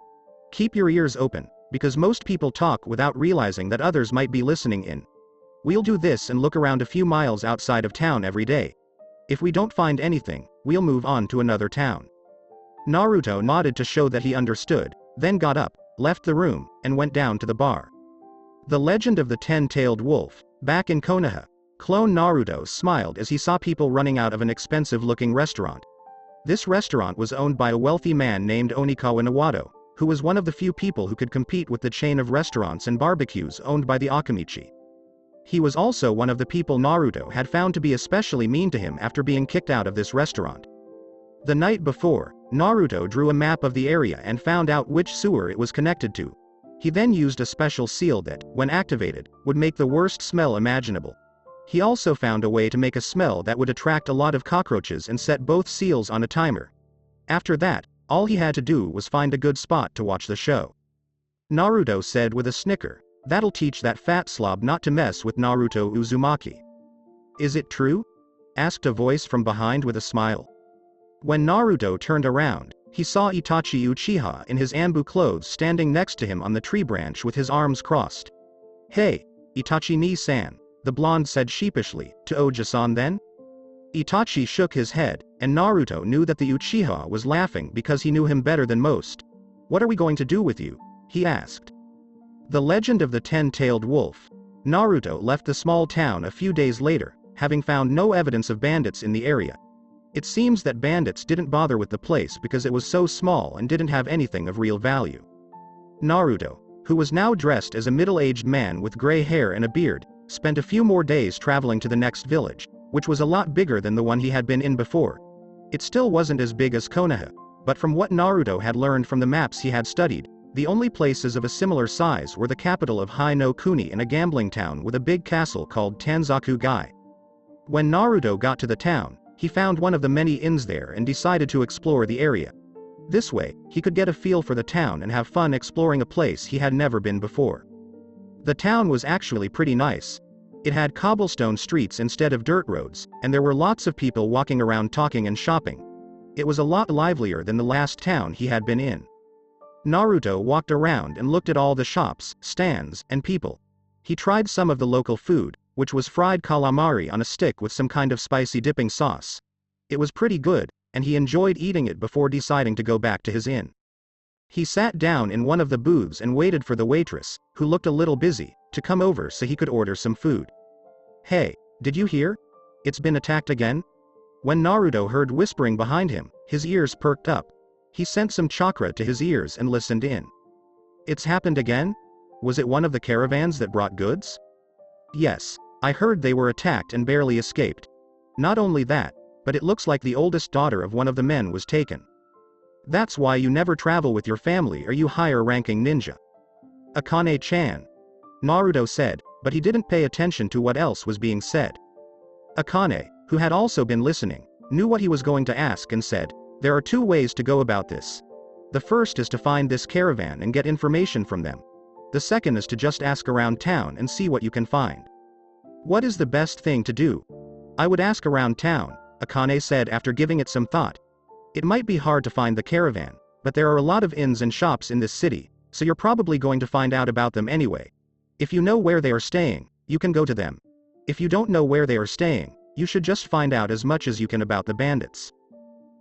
Keep your ears open, because most people talk without realizing that others might be listening in. We'll do this and look around a few miles outside of town every day. If we don't find anything, we'll move on to another town. Naruto nodded to show that he understood, then got up, left the room, and went down to the bar. The Legend of the Ten-Tailed Wolf. Back in Konoha, clone Naruto smiled as he saw people running out of an expensive-looking restaurant. This restaurant was owned by a wealthy man named Onikawa Nawato, who was one of the few people who could compete with the chain of restaurants and barbecues owned by the Akamichi. He was also one of the people Naruto had found to be especially mean to him after being kicked out of this restaurant. The night before, Naruto drew a map of the area and found out which sewer it was connected to. He then used a special seal that, when activated, would make the worst smell imaginable. He also found a way to make a smell that would attract a lot of cockroaches and set both seals on a timer. After that, all he had to do was find a good spot to watch the show. Naruto said with a snicker, "That'll teach that fat slob not to mess with Naruto Uzumaki." "Is it true?" asked a voice from behind with a smile. When Naruto turned around, he saw Itachi Uchiha in his Anbu clothes standing next to him on the tree branch with his arms crossed. "Hey, Itachi ni-san," the blonde said sheepishly, "to Oja-san then?" Itachi shook his head, and Naruto knew that the Uchiha was laughing because he knew him better than most. "What are we going to do with you?" he asked. The Legend of the Ten-Tailed Wolf. Naruto left the small town a few days later, having found no evidence of bandits in the area. It seems that bandits didn't bother with the place because it was so small and didn't have anything of real value. Naruto, who was now dressed as a middle-aged man with gray hair and a beard, spent a few more days traveling to the next village, which was a lot bigger than the one he had been in before. It still wasn't as big as Konoha, but from what Naruto had learned from the maps he had studied, the only places of a similar size were the capital of Hai no Kuni and a gambling town with a big castle called Tanzaku-gai. When Naruto got to the town, he found one of the many inns there and decided to explore the area. This way, he could get a feel for the town and have fun exploring a place he had never been before. The town was actually pretty nice. It had cobblestone streets instead of dirt roads, and there were lots of people walking around talking and shopping. It was a lot livelier than the last town he had been in. Naruto walked around and looked at all the shops, stands, and people. He tried some of the local food, which was fried calamari on a stick with some kind of spicy dipping sauce. It was pretty good, and he enjoyed eating it before deciding to go back to his inn. He sat down in one of the booths and waited for the waitress, who looked a little busy, to come over so he could order some food. "Hey, did you hear? It's been attacked again?" When Naruto heard whispering behind him, his ears perked up. He sent some chakra to his ears and listened in. "It's happened again? Was it one of the caravans that brought goods?" "Yes, I heard they were attacked and barely escaped. Not only that, but it looks like the oldest daughter of one of the men was taken. That's why you never travel with your family or you higher-ranking ninja." "Akane-chan," Naruto said, but he didn't pay attention to what else was being said. Akane, who had also been listening, knew what he was going to ask and said, "There are two ways to go about this. The first is to find this caravan and get information from them. The second is to just ask around town and see what you can find." "What is the best thing to do?" "I would ask around town," Akane said after giving it some thought. "It might be hard to find the caravan, but there are a lot of inns and shops in this city, so you're probably going to find out about them anyway. If you know where they are staying, you can go to them. If you don't know where they are staying, you should just find out as much as you can about the bandits."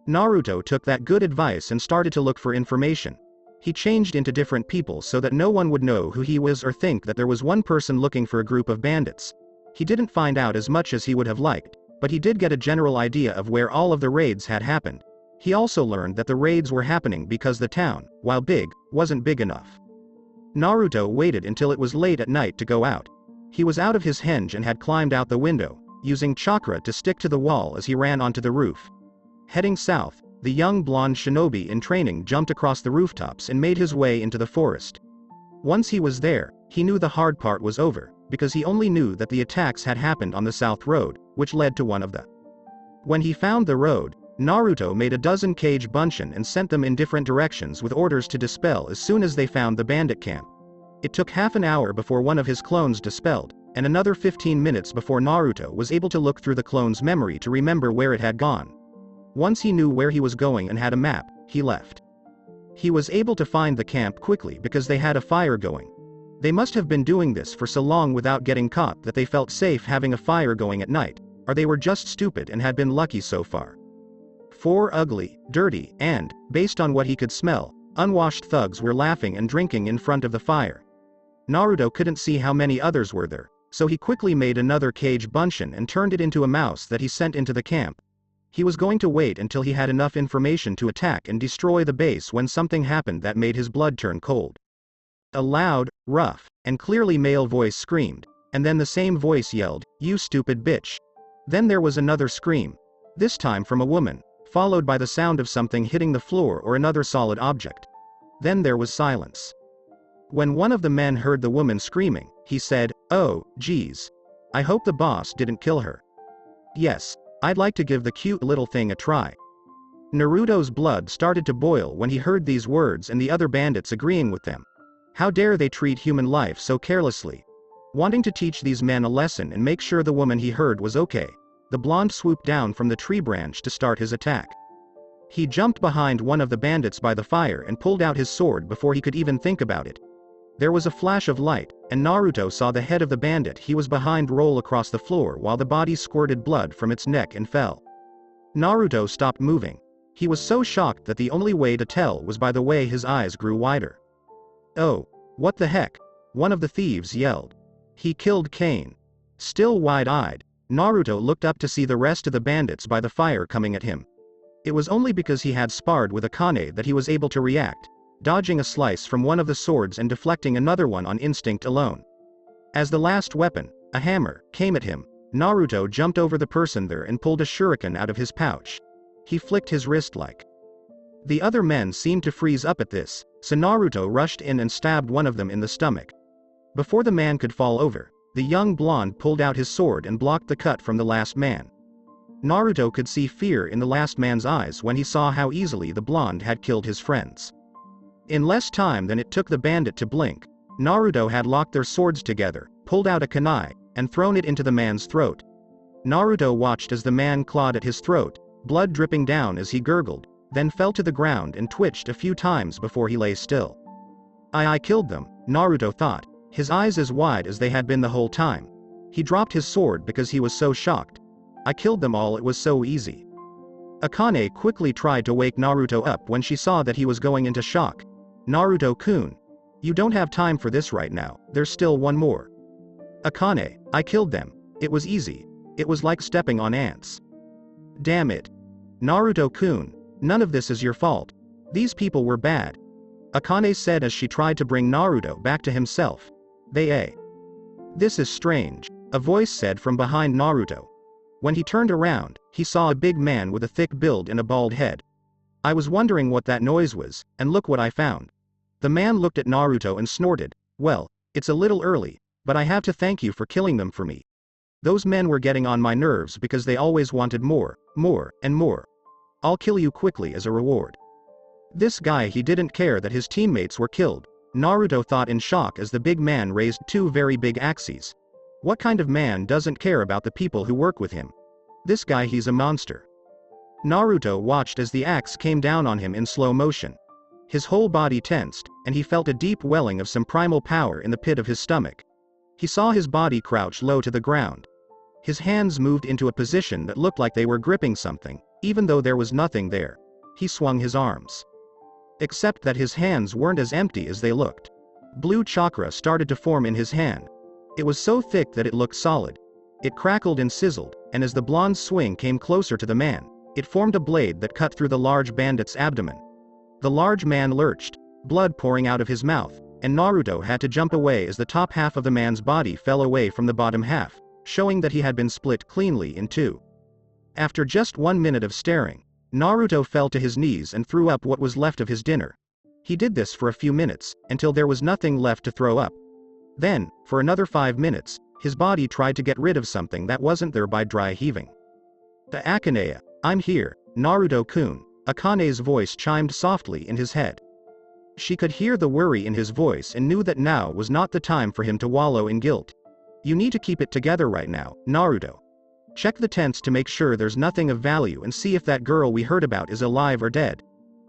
Naruto took that good advice and started to look for information. He changed into different people so that no one would know who he was or think that there was one person looking for a group of bandits. He didn't find out as much as he would have liked, but he did get a general idea of where all of the raids had happened. He also learned that the raids were happening because the town, while big, wasn't big enough. Naruto waited until it was late at night to go out. He was out of his henge and had climbed out the window, using chakra to stick to the wall as he ran onto the roof. Heading south, the young blonde shinobi in training jumped across the rooftops and made his way into the forest. Once he was there, he knew the hard part was over, because he only knew that the attacks had happened on the south road, which led to one of the. When he found the road, Naruto made a dozen cage bunshin and sent them in different directions with orders to dispel as soon as they found the bandit camp. It took half an hour before one of his clones dispelled, and another 15 minutes before Naruto was able to look through the clone's memory to remember where it had gone. Once he knew where he was going and had a map, he left. He was able to find the camp quickly because they had a fire going. They must have been doing this for so long without getting caught that they felt safe having a fire going at night, or they were just stupid and had been lucky so far. 4 ugly, dirty, and, based on what he could smell, unwashed thugs were laughing and drinking in front of the fire. Naruto couldn't see how many others were there, so he quickly made another cage bunshin and turned it into a mouse that he sent into the camp. He was going to wait until he had enough information to attack and destroy the base when something happened that made his blood turn cold. A loud, rough, and clearly male voice screamed, and then the same voice yelled, "You stupid bitch." Then there was another scream, this time from a woman, followed by the sound of something hitting the floor or another solid object. Then there was silence. When one of the men heard the woman screaming, he said, "Oh, geez. I hope the boss didn't kill her. Yes, I'd like to give the cute little thing a try. Naruto's blood started to boil when he heard these words and the other bandits agreeing with them. How dare they treat human life so carelessly? Wanting to teach these men a lesson and make sure the woman he heard was okay, the blonde swooped down from the tree branch to start his attack. He jumped behind one of the bandits by the fire and pulled out his sword before he could even think about it. There was a flash of light, and Naruto saw the head of the bandit he was behind roll across the floor while the body squirted blood from its neck and fell. Naruto stopped moving. He was so shocked that the only way to tell was by the way his eyes grew wider. Oh, what the heck? One of the thieves yelled. He killed Kane. Still wide-eyed, Naruto looked up to see the rest of the bandits by the fire coming at him. It was only because he had sparred with Akane that he was able to react, dodging a slice from one of the swords and deflecting another one on instinct alone. As the last weapon, a hammer, came at him, Naruto jumped over the person there and pulled a shuriken out of his pouch. He flicked his wrist like. The other men seemed to freeze up at this, so Naruto rushed in and stabbed one of them in the stomach. Before the man could fall over, the young blonde pulled out his sword and blocked the cut from the last man. Naruto could see fear in the last man's eyes when he saw how easily the blonde had killed his friends. In less time than it took the bandit to blink, Naruto had locked their swords together, pulled out a kunai, and thrown it into the man's throat. Naruto watched as the man clawed at his throat, blood dripping down as he gurgled, then fell to the ground and twitched a few times before he lay still. I killed them, Naruto thought, his eyes as wide as they had been the whole time. He dropped his sword because he was so shocked. I killed them all, it was so easy. Akane quickly tried to wake Naruto up when she saw that he was going into shock. Naruto-kun. You don't have time for this right now, there's still one more. Akane, I killed them. It was easy. It was like stepping on ants. Damn it. Naruto-kun, none of this is your fault. These people were bad. Akane said as she tried to bring Naruto back to himself. This is strange, a voice said from behind Naruto. When he turned around, he saw a big man with a thick build and a bald head. I was wondering what that noise was, and look what I found. The man looked at Naruto and snorted, well, it's a little early, but I have to thank you for killing them for me. Those men were getting on my nerves because they always wanted more, and more. I'll kill you quickly as a reward. This guy, he didn't care that his teammates were killed, Naruto thought in shock as the big man raised two very big axes. What kind of man doesn't care about the people who work with him? This guy, he's a monster. Naruto watched as the axe came down on him in slow motion. His whole body tensed, and he felt a deep welling of some primal power in the pit of his stomach. He saw his body crouch low to the ground. His hands moved into a position that looked like they were gripping something, even though there was nothing there. He swung his arms. Except that his hands weren't as empty as they looked. Blue chakra started to form in his hand. It was so thick that it looked solid. It crackled and sizzled, and as the blonde swing came closer to the man, it formed a blade that cut through the large bandit's abdomen. The large man lurched, blood pouring out of his mouth, and Naruto had to jump away as the top half of the man's body fell away from the bottom half, showing that he had been split cleanly in two. After just 1 minute of staring, Naruto fell to his knees and threw up what was left of his dinner. He did this for a few minutes, until there was nothing left to throw up. Then, for another 5 minutes, his body tried to get rid of something that wasn't there by dry heaving. The Akane, I'm here, Naruto-kun, Akane's voice chimed softly in his head. She could hear the worry in his voice and knew that now was not the time for him to wallow in guilt. You need to keep it together right now, Naruto. Check the tents to make sure there's nothing of value and see if that girl we heard about is alive or dead.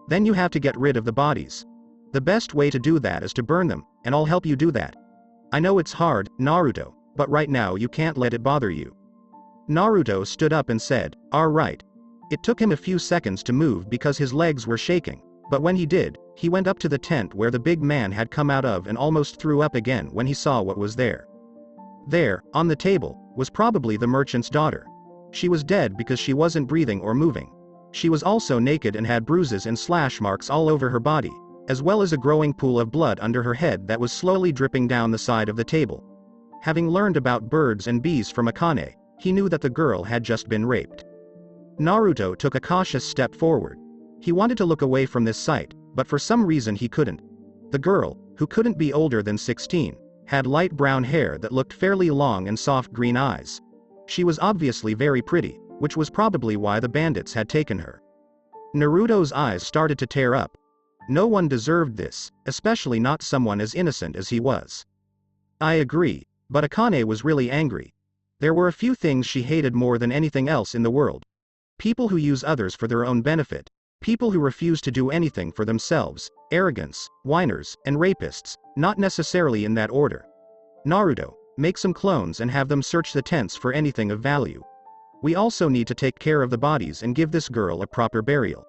Then you have to get rid of the bodies. The best way to do that is to burn them, and I'll help you do that. I know it's hard, Naruto, but right now you can't let it bother you. Naruto stood up and said, all right. It took him a few seconds to move because his legs were shaking, but when he did, he went up to the tent where the big man had come out of and almost threw up again when he saw what was there. There, on the table, was probably the merchant's daughter. She was dead because she wasn't breathing or moving. She was also naked and had bruises and slash marks all over her body, as well as a growing pool of blood under her head that was slowly dripping down the side of the table. Having learned about birds and bees from Akane, he knew that the girl had just been raped. Naruto took a cautious step forward. He wanted to look away from this sight, but for some reason he couldn't. The girl, who couldn't be older than 16, had light brown hair that looked fairly long and soft green eyes. She was obviously very pretty, which was probably why the bandits had taken her. Naruto's eyes started to tear up. No one deserved this, especially not someone as innocent as he was. I agree, but Akane was really angry. There were a few things she hated more than anything else in the world. People who use others for their own benefit. People who refuse to do anything for themselves. Arrogance, whiners, and rapists, not necessarily in that order. Naruto, make some clones and have them search the tents for anything of value. We also need to take care of the bodies and give this girl a proper burial.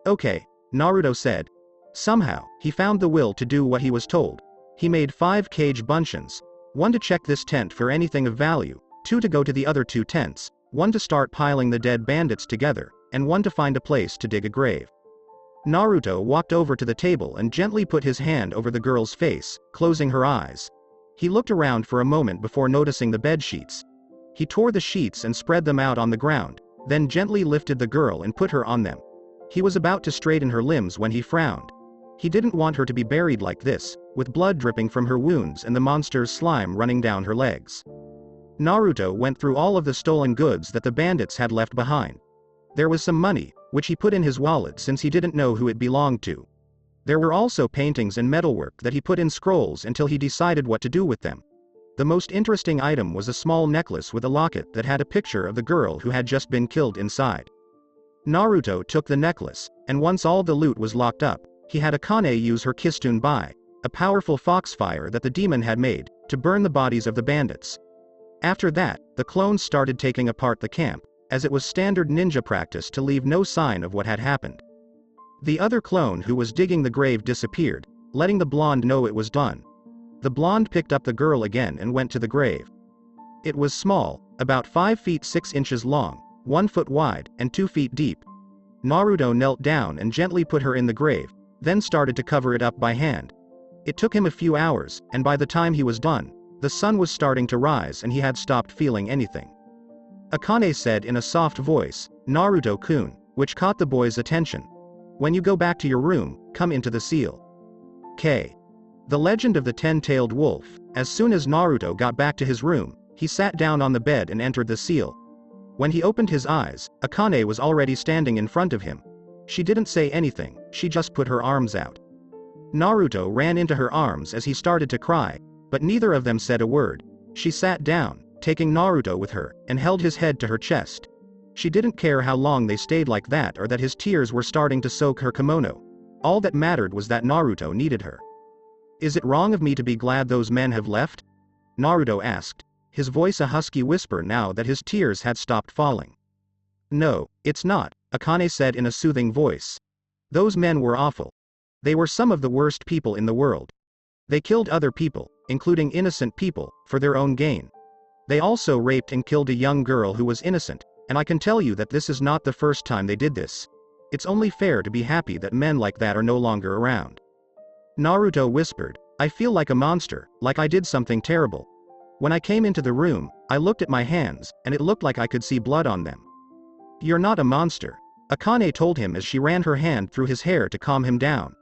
Okay, Naruto said. Somehow, he found the will to do what he was told. He made 5 cage buncheons. 1 to check this tent for anything of value, 2 to go to the other 2 tents, 1 to start piling the dead bandits together, and 1 to find a place to dig a grave. Naruto walked over to the table and gently put his hand over the girl's face, closing her eyes. He looked around for a moment before noticing the bed sheets. He tore the sheets and spread them out on the ground, then gently lifted the girl and put her on them. He was about to straighten her limbs when he frowned. He didn't want her to be buried like this, with blood dripping from her wounds and the monster's slime running down her legs. Naruto went through all of the stolen goods that the bandits had left behind. There was some money, which he put in his wallet since he didn't know who it belonged to. There were also paintings and metalwork that he put in scrolls until he decided what to do with them. The most interesting item was a small necklace with a locket that had a picture of the girl who had just been killed inside. Naruto took the necklace, and once all the loot was locked up, he had Akane use her Kistune Bai, a powerful foxfire that the demon had made, to burn the bodies of the bandits. After that, the clones started taking apart the camp, as it was standard ninja practice to leave no sign of what had happened. The other clone who was digging the grave disappeared, letting the blonde know it was done. The blonde picked up the girl again and went to the grave. It was small, about 5 feet 6 inches long, 1 foot wide, and 2 feet deep. Naruto knelt down and gently put her in the grave, then started to cover it up by hand. It took him a few hours, and by the time he was done, the sun was starting to rise and he had stopped feeling anything. Akane said in a soft voice, "Naruto-kun," which caught the boy's attention. "When you go back to your room, come into the seal." K. The Legend of the Ten-Tailed Wolf. As soon as Naruto got back to his room, he sat down on the bed and entered the seal. When he opened his eyes, Akane was already standing in front of him. She didn't say anything, she just put her arms out. Naruto ran into her arms as he started to cry, but neither of them said a word. She sat down, taking Naruto with her, and held his head to her chest. She didn't care how long they stayed like that or that his tears were starting to soak her kimono. All that mattered was that Naruto needed her. "Is it wrong of me to be glad those men have left?" Naruto asked, his voice a husky whisper now that his tears had stopped falling. "No, it's not," Akane said in a soothing voice. "Those men were awful. They were some of the worst people in the world. They killed other people, including innocent people, for their own gain. They also raped and killed a young girl who was innocent, and I can tell you that this is not the first time they did this. It's only fair to be happy that men like that are no longer around." Naruto whispered, "I feel like a monster, like I did something terrible. When I came into the room, I looked at my hands, and it looked like I could see blood on them." "You're not a monster," Akane told him as she ran her hand through his hair to calm him down.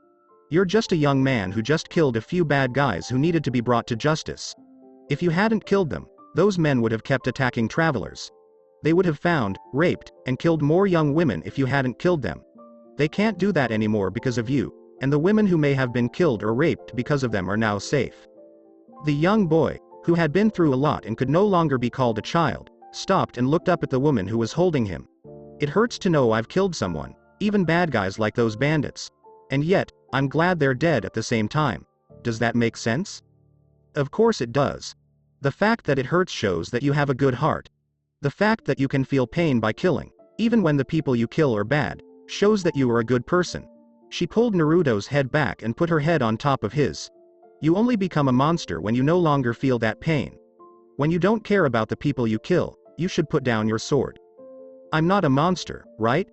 "You're just a young man who just killed a few bad guys who needed to be brought to justice. If you hadn't killed them, those men would have kept attacking travelers. They would have found, raped, and killed more young women if you hadn't killed them. They can't do that anymore because of you, and the women who may have been killed or raped because of them are now safe." The young boy, who had been through a lot and could no longer be called a child, stopped and looked up at the woman who was holding him. "It hurts to know I've killed someone, even bad guys like those bandits. And yet, I'm glad they're dead at the same time. Does that make sense?" "Of course it does. The fact that it hurts shows that you have a good heart. The fact that you can feel pain by killing, even when the people you kill are bad, shows that you are a good person." She pulled Naruto's head back and put her head on top of his. "You only become a monster when you no longer feel that pain. When you don't care about the people you kill, you should put down your sword." "I'm not a monster, right?"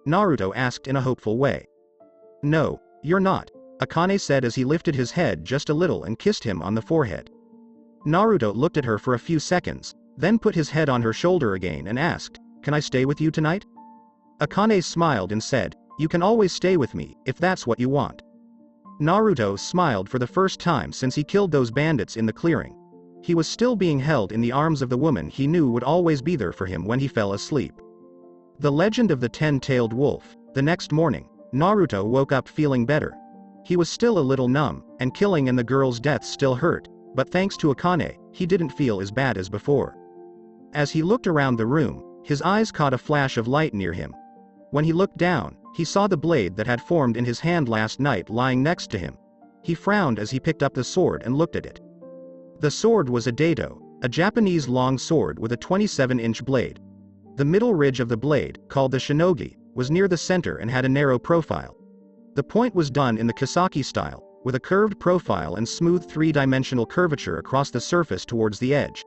Naruto asked in a hopeful way. "No, you're not," Akane said as he lifted his head just a little and kissed him on the forehead. Naruto looked at her for a few seconds, then put his head on her shoulder again and asked, "Can I stay with you tonight?" Akane smiled and said, "You can always stay with me, if that's what you want." Naruto smiled for the first time since he killed those bandits in the clearing. He was still being held in the arms of the woman he knew would always be there for him when he fell asleep. The Legend of the Ten-Tailed Wolf. The next morning, Naruto woke up feeling better. He was still a little numb, and killing and the girl's death still hurt, but thanks to Akane, he didn't feel as bad as before. As he looked around the room, his eyes caught a flash of light near him. When he looked down, he saw the blade that had formed in his hand last night lying next to him. He frowned as he picked up the sword and looked at it. The sword was a dato, a Japanese long sword with a 27-inch blade. The middle ridge of the blade, called the shinogi, was near the center and had a narrow profile. The point was done in the Kisaki style, with a curved profile and smooth three-dimensional curvature across the surface towards the edge.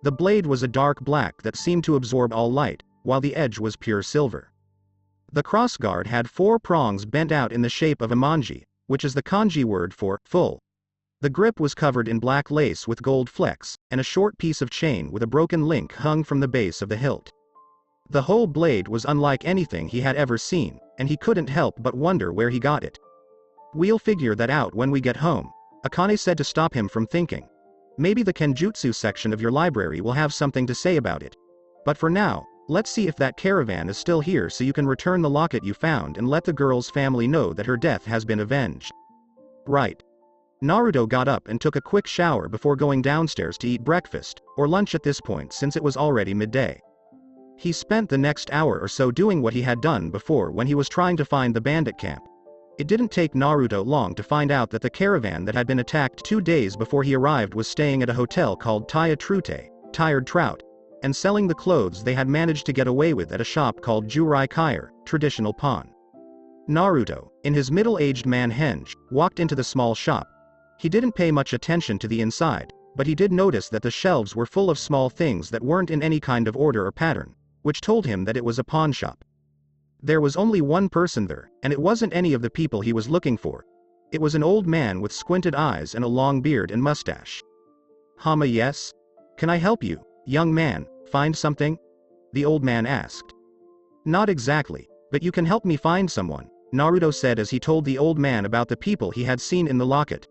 The blade was a dark black that seemed to absorb all light, while the edge was pure silver. The crossguard had 4 prongs bent out in the shape of a manji, which is the kanji word for full. The grip was covered in black lace with gold flecks, and a short piece of chain with a broken link hung from the base of the hilt. The whole blade was unlike anything he had ever seen, and he couldn't help but wonder where he got it. "We'll figure that out when we get home," Akane said to stop him from thinking. "Maybe the Kenjutsu section of your library will have something to say about it. But for now, let's see if that caravan is still here so you can return the locket you found and let the girl's family know that her death has been avenged." Right. Naruto got up and took a quick shower before going downstairs to eat breakfast, or lunch at this point since it was already midday. He spent the next hour or so doing what he had done before when he was trying to find the bandit camp. It didn't take Naruto long to find out that the caravan that had been attacked 2 days before he arrived was staying at a hotel called Taya Trute, Tired Trout, and selling the clothes they had managed to get away with at a shop called Jurai Kyer, Traditional Pawn. Naruto, in his middle-aged man henge, walked into the small shop. He didn't pay much attention to the inside, but he did notice that the shelves were full of small things that weren't in any kind of order or pattern, which told him that it was a pawn shop. There was only one person there, and it wasn't any of the people he was looking for. It was an old man with squinted eyes and a long beard and mustache. "Hama, yes? Can I help you, young man, find something?" the old man asked. "Not exactly, but you can help me find someone," Naruto said as he told the old man about the people he had seen in the locket.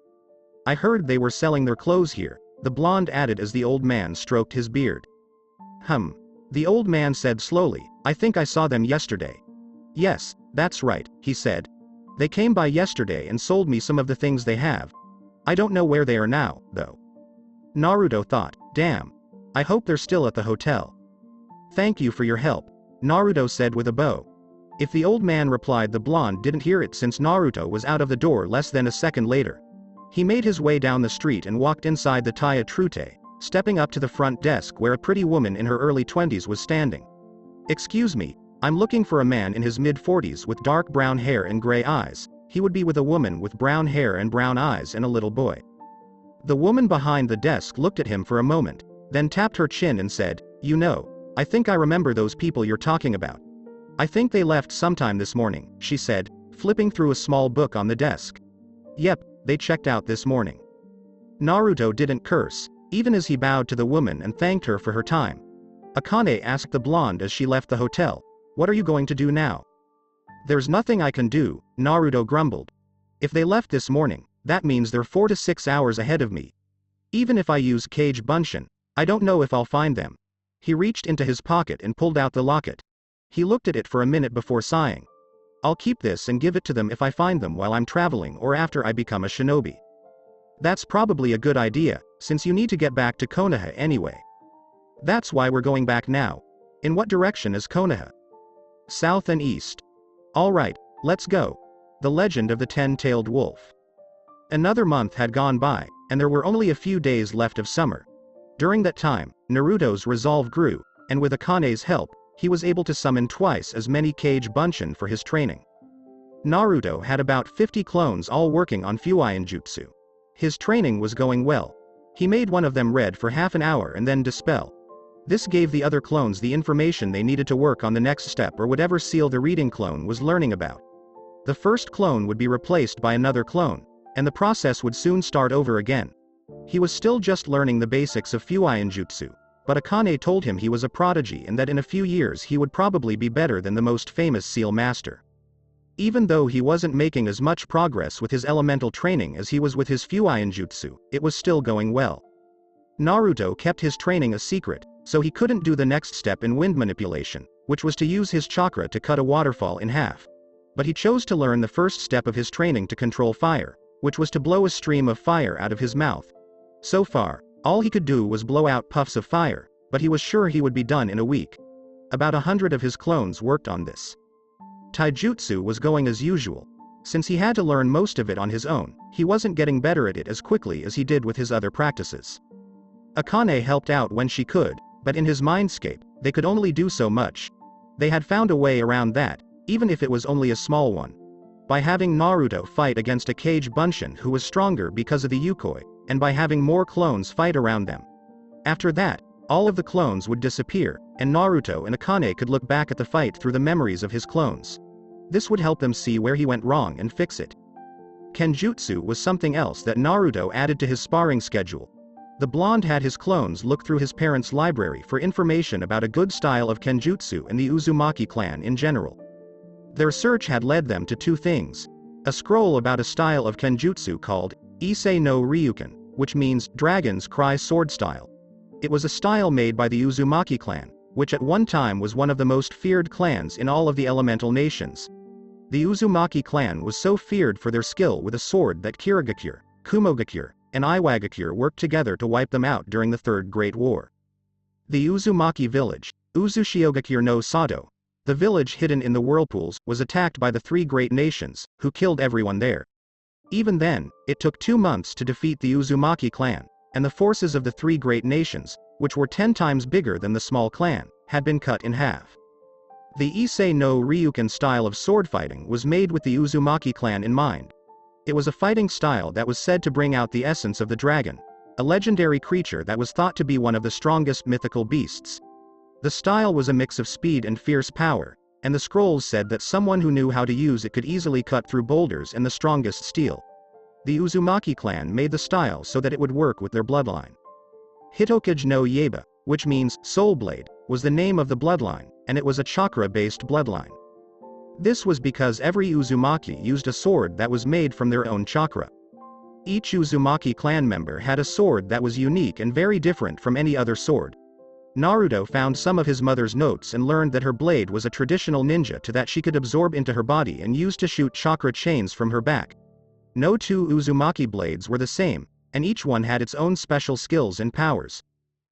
"I heard they were selling their clothes here," the blonde added as the old man stroked his beard. The old man said slowly, "I think I saw them yesterday." "Yes, that's right," he said. "They came by yesterday and sold me some of the things they have. I don't know where they are now, though." Naruto thought, "Damn. I hope they're still at the hotel." "Thank you for your help," Naruto said with a bow. If the old man replied, the blonde didn't hear it since Naruto was out of the door less than a second later. He made his way down the street and walked inside the Taya Trute, stepping up to the front desk where a pretty woman in her early 20s was standing. "Excuse me, I'm looking for a man in his mid-40s with dark brown hair and gray eyes. He would be with a woman with brown hair and brown eyes and a little boy." The woman behind the desk looked at him for a moment, then tapped her chin and said, "You know, I think I remember those people you're talking about. I think they left sometime this morning," she said, flipping through a small book on the desk. "Yep, they checked out this morning." Naruto didn't curse, even as he bowed to the woman and thanked her for her time. Akane asked the blonde as she left the hotel, "What are you going to do now?" "There's nothing I can do," Naruto grumbled. "If they left this morning, that means they're 4 to 6 hours ahead of me. Even if I use Kage Bunshin, I don't know if I'll find them." He reached into his pocket and pulled out the locket. He looked at it for a minute before sighing. "I'll keep this and give it to them if I find them while I'm traveling or after I become a shinobi." "That's probably a good idea, since you need to get back to Konoha anyway." "That's why we're going back now. In what direction is Konoha?" "South and east." "Alright, let's go." The Legend of the Ten-Tailed Wolf. Another month had gone by, and there were only a few days left of summer. During that time, Naruto's resolve grew, and with Akane's help, he was able to summon twice as many Kage Bunshin for his training. Naruto had about 50 clones all working on Fuiin Jutsu. His training was going well. He made one of them read for half an hour and then dispel. This gave the other clones the information they needed to work on the next step or whatever seal the reading clone was learning about. The first clone would be replaced by another clone, and the process would soon start over again. He was still just learning the basics of Fuiin Jutsu, but Akane told him he was a prodigy and that in a few years he would probably be better than the most famous seal master. Even though he wasn't making as much progress with his elemental training as he was with his Fuian Jutsu, it was still going well. Naruto kept his training a secret, so he couldn't do the next step in wind manipulation, which was to use his chakra to cut a waterfall in half. But he chose to learn the first step of his training to control fire, which was to blow a stream of fire out of his mouth. So far, all he could do was blow out puffs of fire, but he was sure he would be done in a week. About 100 of his clones worked on this. Taijutsu was going as usual. Since he had to learn most of it on his own, he wasn't getting better at it as quickly as he did with his other practices. Akane helped out when she could, but in his mindscape, they could only do so much. They had found a way around that, even if it was only a small one. By having Naruto fight against a Kage Bunshin who was stronger because of the Yukoi, and by having more clones fight around them. After that, all of the clones would disappear, and Naruto and Akane could look back at the fight through the memories of his clones. This would help them see where he went wrong and fix it. Kenjutsu was something else that Naruto added to his sparring schedule. The blonde had his clones look through his parents' library for information about a good style of Kenjutsu and the Uzumaki clan in general. Their search had led them to two things: a scroll about a style of Kenjutsu called Issei no Ryuken, which means Dragon's Cry sword style. It was a style made by the Uzumaki clan, which at one time was one of the most feared clans in all of the elemental nations. The Uzumaki clan was so feared for their skill with a sword that Kirigakure, Kumogakure, and Iwagakure worked together to wipe them out during the Third Great War. The Uzumaki village, Uzushiogakure no Sado, the village hidden in the whirlpools, was attacked by the three great nations, who killed everyone there. Even then, it took 2 months to defeat the Uzumaki clan, and the forces of the three great nations, which were 10 times bigger than the small clan, had been cut in half. The Issei no Ryuken style of sword fighting was made with the Uzumaki clan in mind. It was a fighting style that was said to bring out the essence of the dragon, a legendary creature that was thought to be one of the strongest mythical beasts. The style was a mix of speed and fierce power, and the scrolls said that someone who knew how to use it could easily cut through boulders and the strongest steel. The Uzumaki clan made the style so that it would work with their bloodline. Hitokage no Yeba, which means soul blade, was the name of the bloodline, and it was a chakra-based bloodline. This was because every Uzumaki used a sword that was made from their own chakra. Each Uzumaki clan member had a sword that was unique and very different from any other sword. Naruto found some of his mother's notes and learned that her blade was a traditional ninja to that she could absorb into her body and use to shoot chakra chains from her back. No two Uzumaki blades were the same, and each one had its own special skills and powers.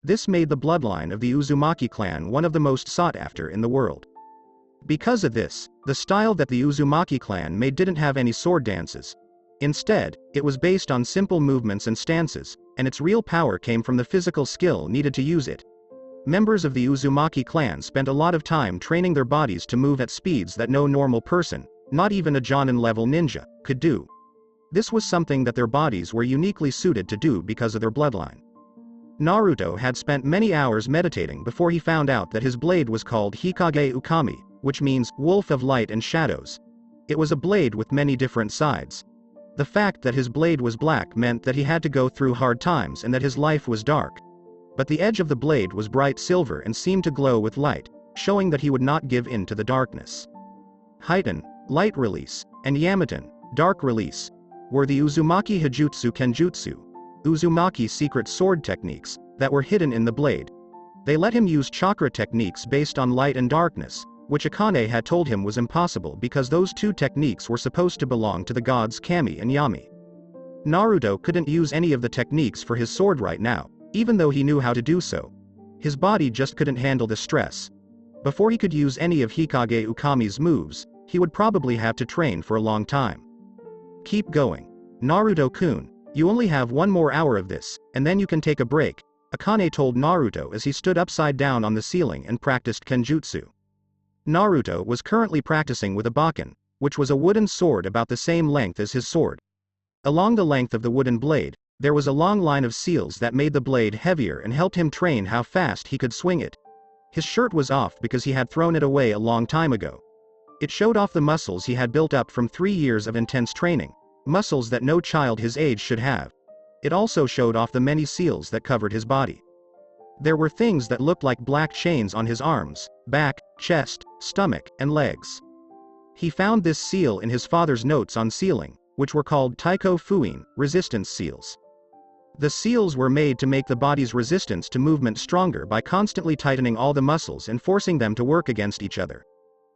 This made the bloodline of the Uzumaki clan one of the most sought after in the world. Because of this, the style that the Uzumaki clan made didn't have any sword dances. Instead, it was based on simple movements and stances, and its real power came from the physical skill needed to use it. Members of the Uzumaki clan spent a lot of time training their bodies to move at speeds that no normal person, not even a Jonin-level ninja, could do. This was something that their bodies were uniquely suited to do because of their bloodline. Naruto had spent many hours meditating before he found out that his blade was called Hikage Ukami, which means Wolf of Light and Shadows. It was a blade with many different sides. The fact that his blade was black meant that he had to go through hard times and that his life was dark. But the edge of the blade was bright silver and seemed to glow with light, showing that he would not give in to the darkness. Heitan, light release, and Yamaten, dark release, were the Uzumaki Hijutsu Kenjutsu, Uzumaki secret sword techniques, that were hidden in the blade. They let him use chakra techniques based on light and darkness, which Akane had told him was impossible because those two techniques were supposed to belong to the gods Kami and Yami. Naruto couldn't use any of the techniques for his sword right now, even though he knew how to do so. His body just couldn't handle the stress. Before he could use any of Hikage Ukami's moves, he would probably have to train for a long time. Keep going. Naruto-kun, you only have 1 more hour of this, and then you can take a break, Akane told Naruto as he stood upside down on the ceiling and practiced Kenjutsu. Naruto was currently practicing with a baken, which was a wooden sword about the same length as his sword. Along the length of the wooden blade, there was a long line of seals that made the blade heavier and helped him train how fast he could swing it. His shirt was off because he had thrown it away a long time ago. It showed off the muscles he had built up from 3 years of intense training, muscles that no child his age should have. It also showed off the many seals that covered his body. There were things that looked like black chains on his arms, back, chest, stomach, and legs. He found this seal in his father's notes on sealing, which were called Taiko Fuin, resistance seals. The seals were made to make the body's resistance to movement stronger by constantly tightening all the muscles and forcing them to work against each other.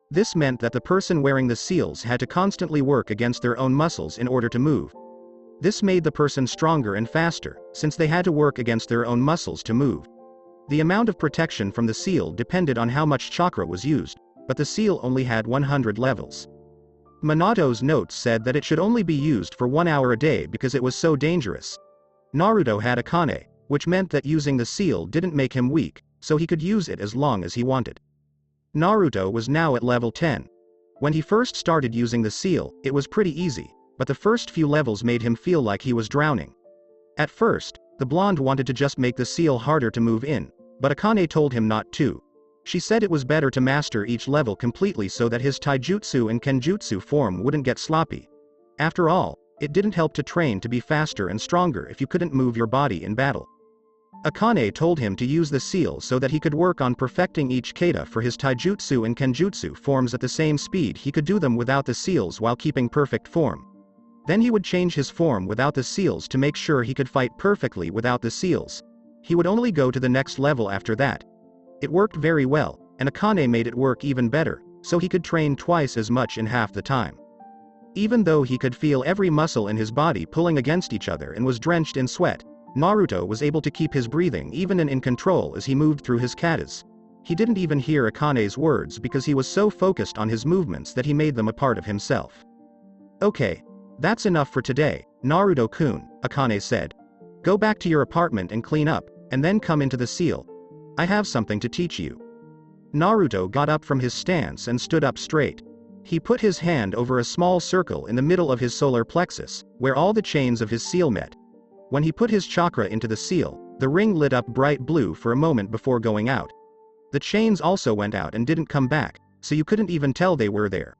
This meant that the person wearing the seals had to constantly work against their own muscles in order to move. This made the person stronger and faster, since they had to work against their own muscles to move. The amount of protection from the seal depended on how much chakra was used, but the seal only had 100 levels. Minato's notes said that it should only be used for 1 hour a day because it was so dangerous. Naruto had Akane, which meant that using the seal didn't make him weak, so he could use it as long as he wanted. Naruto was now at level 10. When he first started using the seal, it was pretty easy, but the first few levels made him feel like he was drowning. At first, the blonde wanted to just make the seal harder to move in, but Akane told him not to. She said it was better to master each level completely so that his taijutsu and kenjutsu form wouldn't get sloppy. After all, it didn't help to train to be faster and stronger if you couldn't move your body in battle. Akane told him to use the seal so that he could work on perfecting each kata for his taijutsu and kenjutsu forms at the same speed he could do them without the seals while keeping perfect form. Then he would change his form without the seals to make sure he could fight perfectly without the seals. He would only go to the next level after that. It worked very well, and Akane made it work even better, so he could train twice as much in half the time. Even though he could feel every muscle in his body pulling against each other and was drenched in sweat, Naruto was able to keep his breathing even and in control as he moved through his katas. He didn't even hear Akane's words because he was so focused on his movements that he made them a part of himself. Okay, that's enough for today, Naruto-kun, Akane said. Go back to your apartment and clean up, and then come into the seal. I have something to teach you. Naruto got up from his stance and stood up straight. He put his hand over a small circle in the middle of his solar plexus, where all the chains of his seal met. When he put his chakra into the seal, the ring lit up bright blue for a moment before going out. The chains also went out and didn't come back, so you couldn't even tell they were there.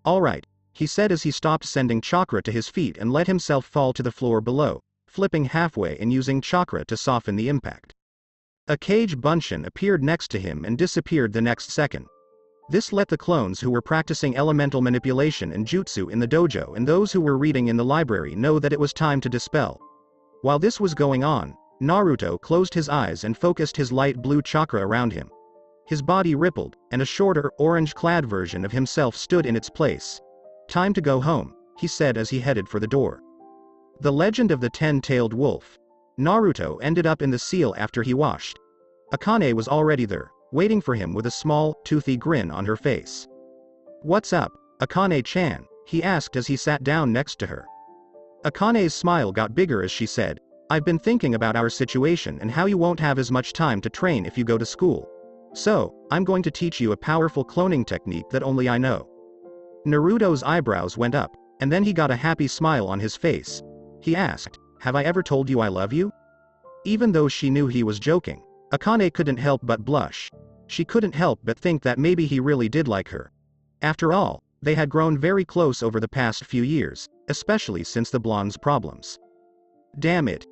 Alright, he said as he stopped sending chakra to his feet and let himself fall to the floor below, flipping halfway and using chakra to soften the impact. A cage bunshin appeared next to him and disappeared the next second. This let the clones who were practicing elemental manipulation and jutsu in the dojo and those who were reading in the library know that it was time to dispel. While this was going on, Naruto closed his eyes and focused his light blue chakra around him. His body rippled, and a shorter, orange-clad version of himself stood in its place. Time to go home, he said as he headed for the door. The Legend of the Ten-Tailed Wolf. Naruto ended up in the seal after he washed. Akane was already there, waiting for him with a small, toothy grin on her face. What's up, Akane-chan? He asked as he sat down next to her. Akane's smile got bigger as she said, I've been thinking about our situation and how you won't have as much time to train if you go to school. So, I'm going to teach you a powerful cloning technique that only I know. Naruto's eyebrows went up, and then he got a happy smile on his face. He asked, have I ever told you I love you? Even though she knew he was joking, Akane couldn't help but blush. She couldn't help but think that maybe he really did like her. After all, they had grown very close over the past few years, especially since the blonde's problems. Damn it.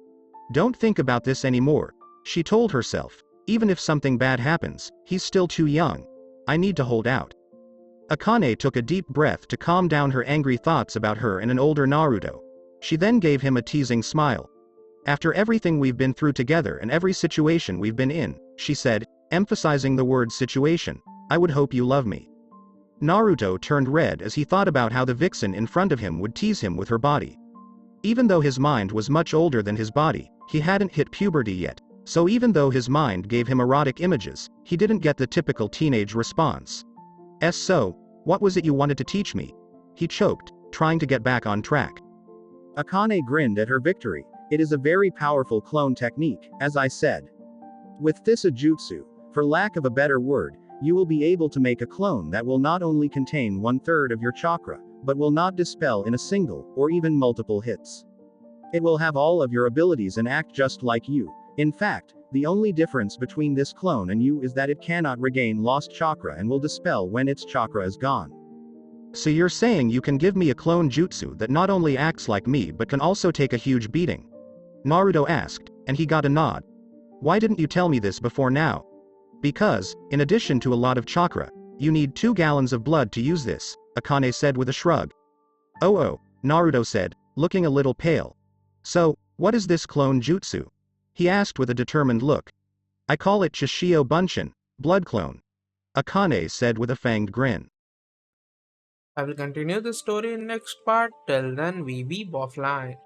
Don't think about this anymore, she told herself. Even if something bad happens, he's still too young. I need to hold out. Akane took a deep breath to calm down her angry thoughts about her and an older Naruto. She then gave him a teasing smile. After everything we've been through together and every situation we've been in, she said, emphasizing the word situation, I would hope you love me. Naruto turned red as he thought about how the vixen in front of him would tease him with her body. Even though his mind was much older than his body, he hadn't hit puberty yet, so even though his mind gave him erotic images, he didn't get the typical teenage response. So, what was it you wanted to teach me? He choked, trying to get back on track. Akane grinned at her victory. It is a very powerful clone technique, as I said. With this jutsu, for lack of a better word, you will be able to make a clone that will not only contain 1/3 of your chakra, but will not dispel in a single, or even multiple hits. It will have all of your abilities and act just like you. In fact, the only difference between this clone and you is that it cannot regain lost chakra and will dispel when its chakra is gone. So you're saying you can give me a clone jutsu that not only acts like me but can also take a huge beating? Naruto asked, and he got a nod. Why didn't you tell me this before now? Because, in addition to a lot of chakra, you need 2 gallons of blood to use this, Akane said with a shrug. Oh, Naruto said, looking a little pale. So, what is this clone jutsu? He asked with a determined look. I call it Chishio Bunshin, blood clone. Akane said with a fanged grin. I will continue the story in next part. Till then, we weeb offline.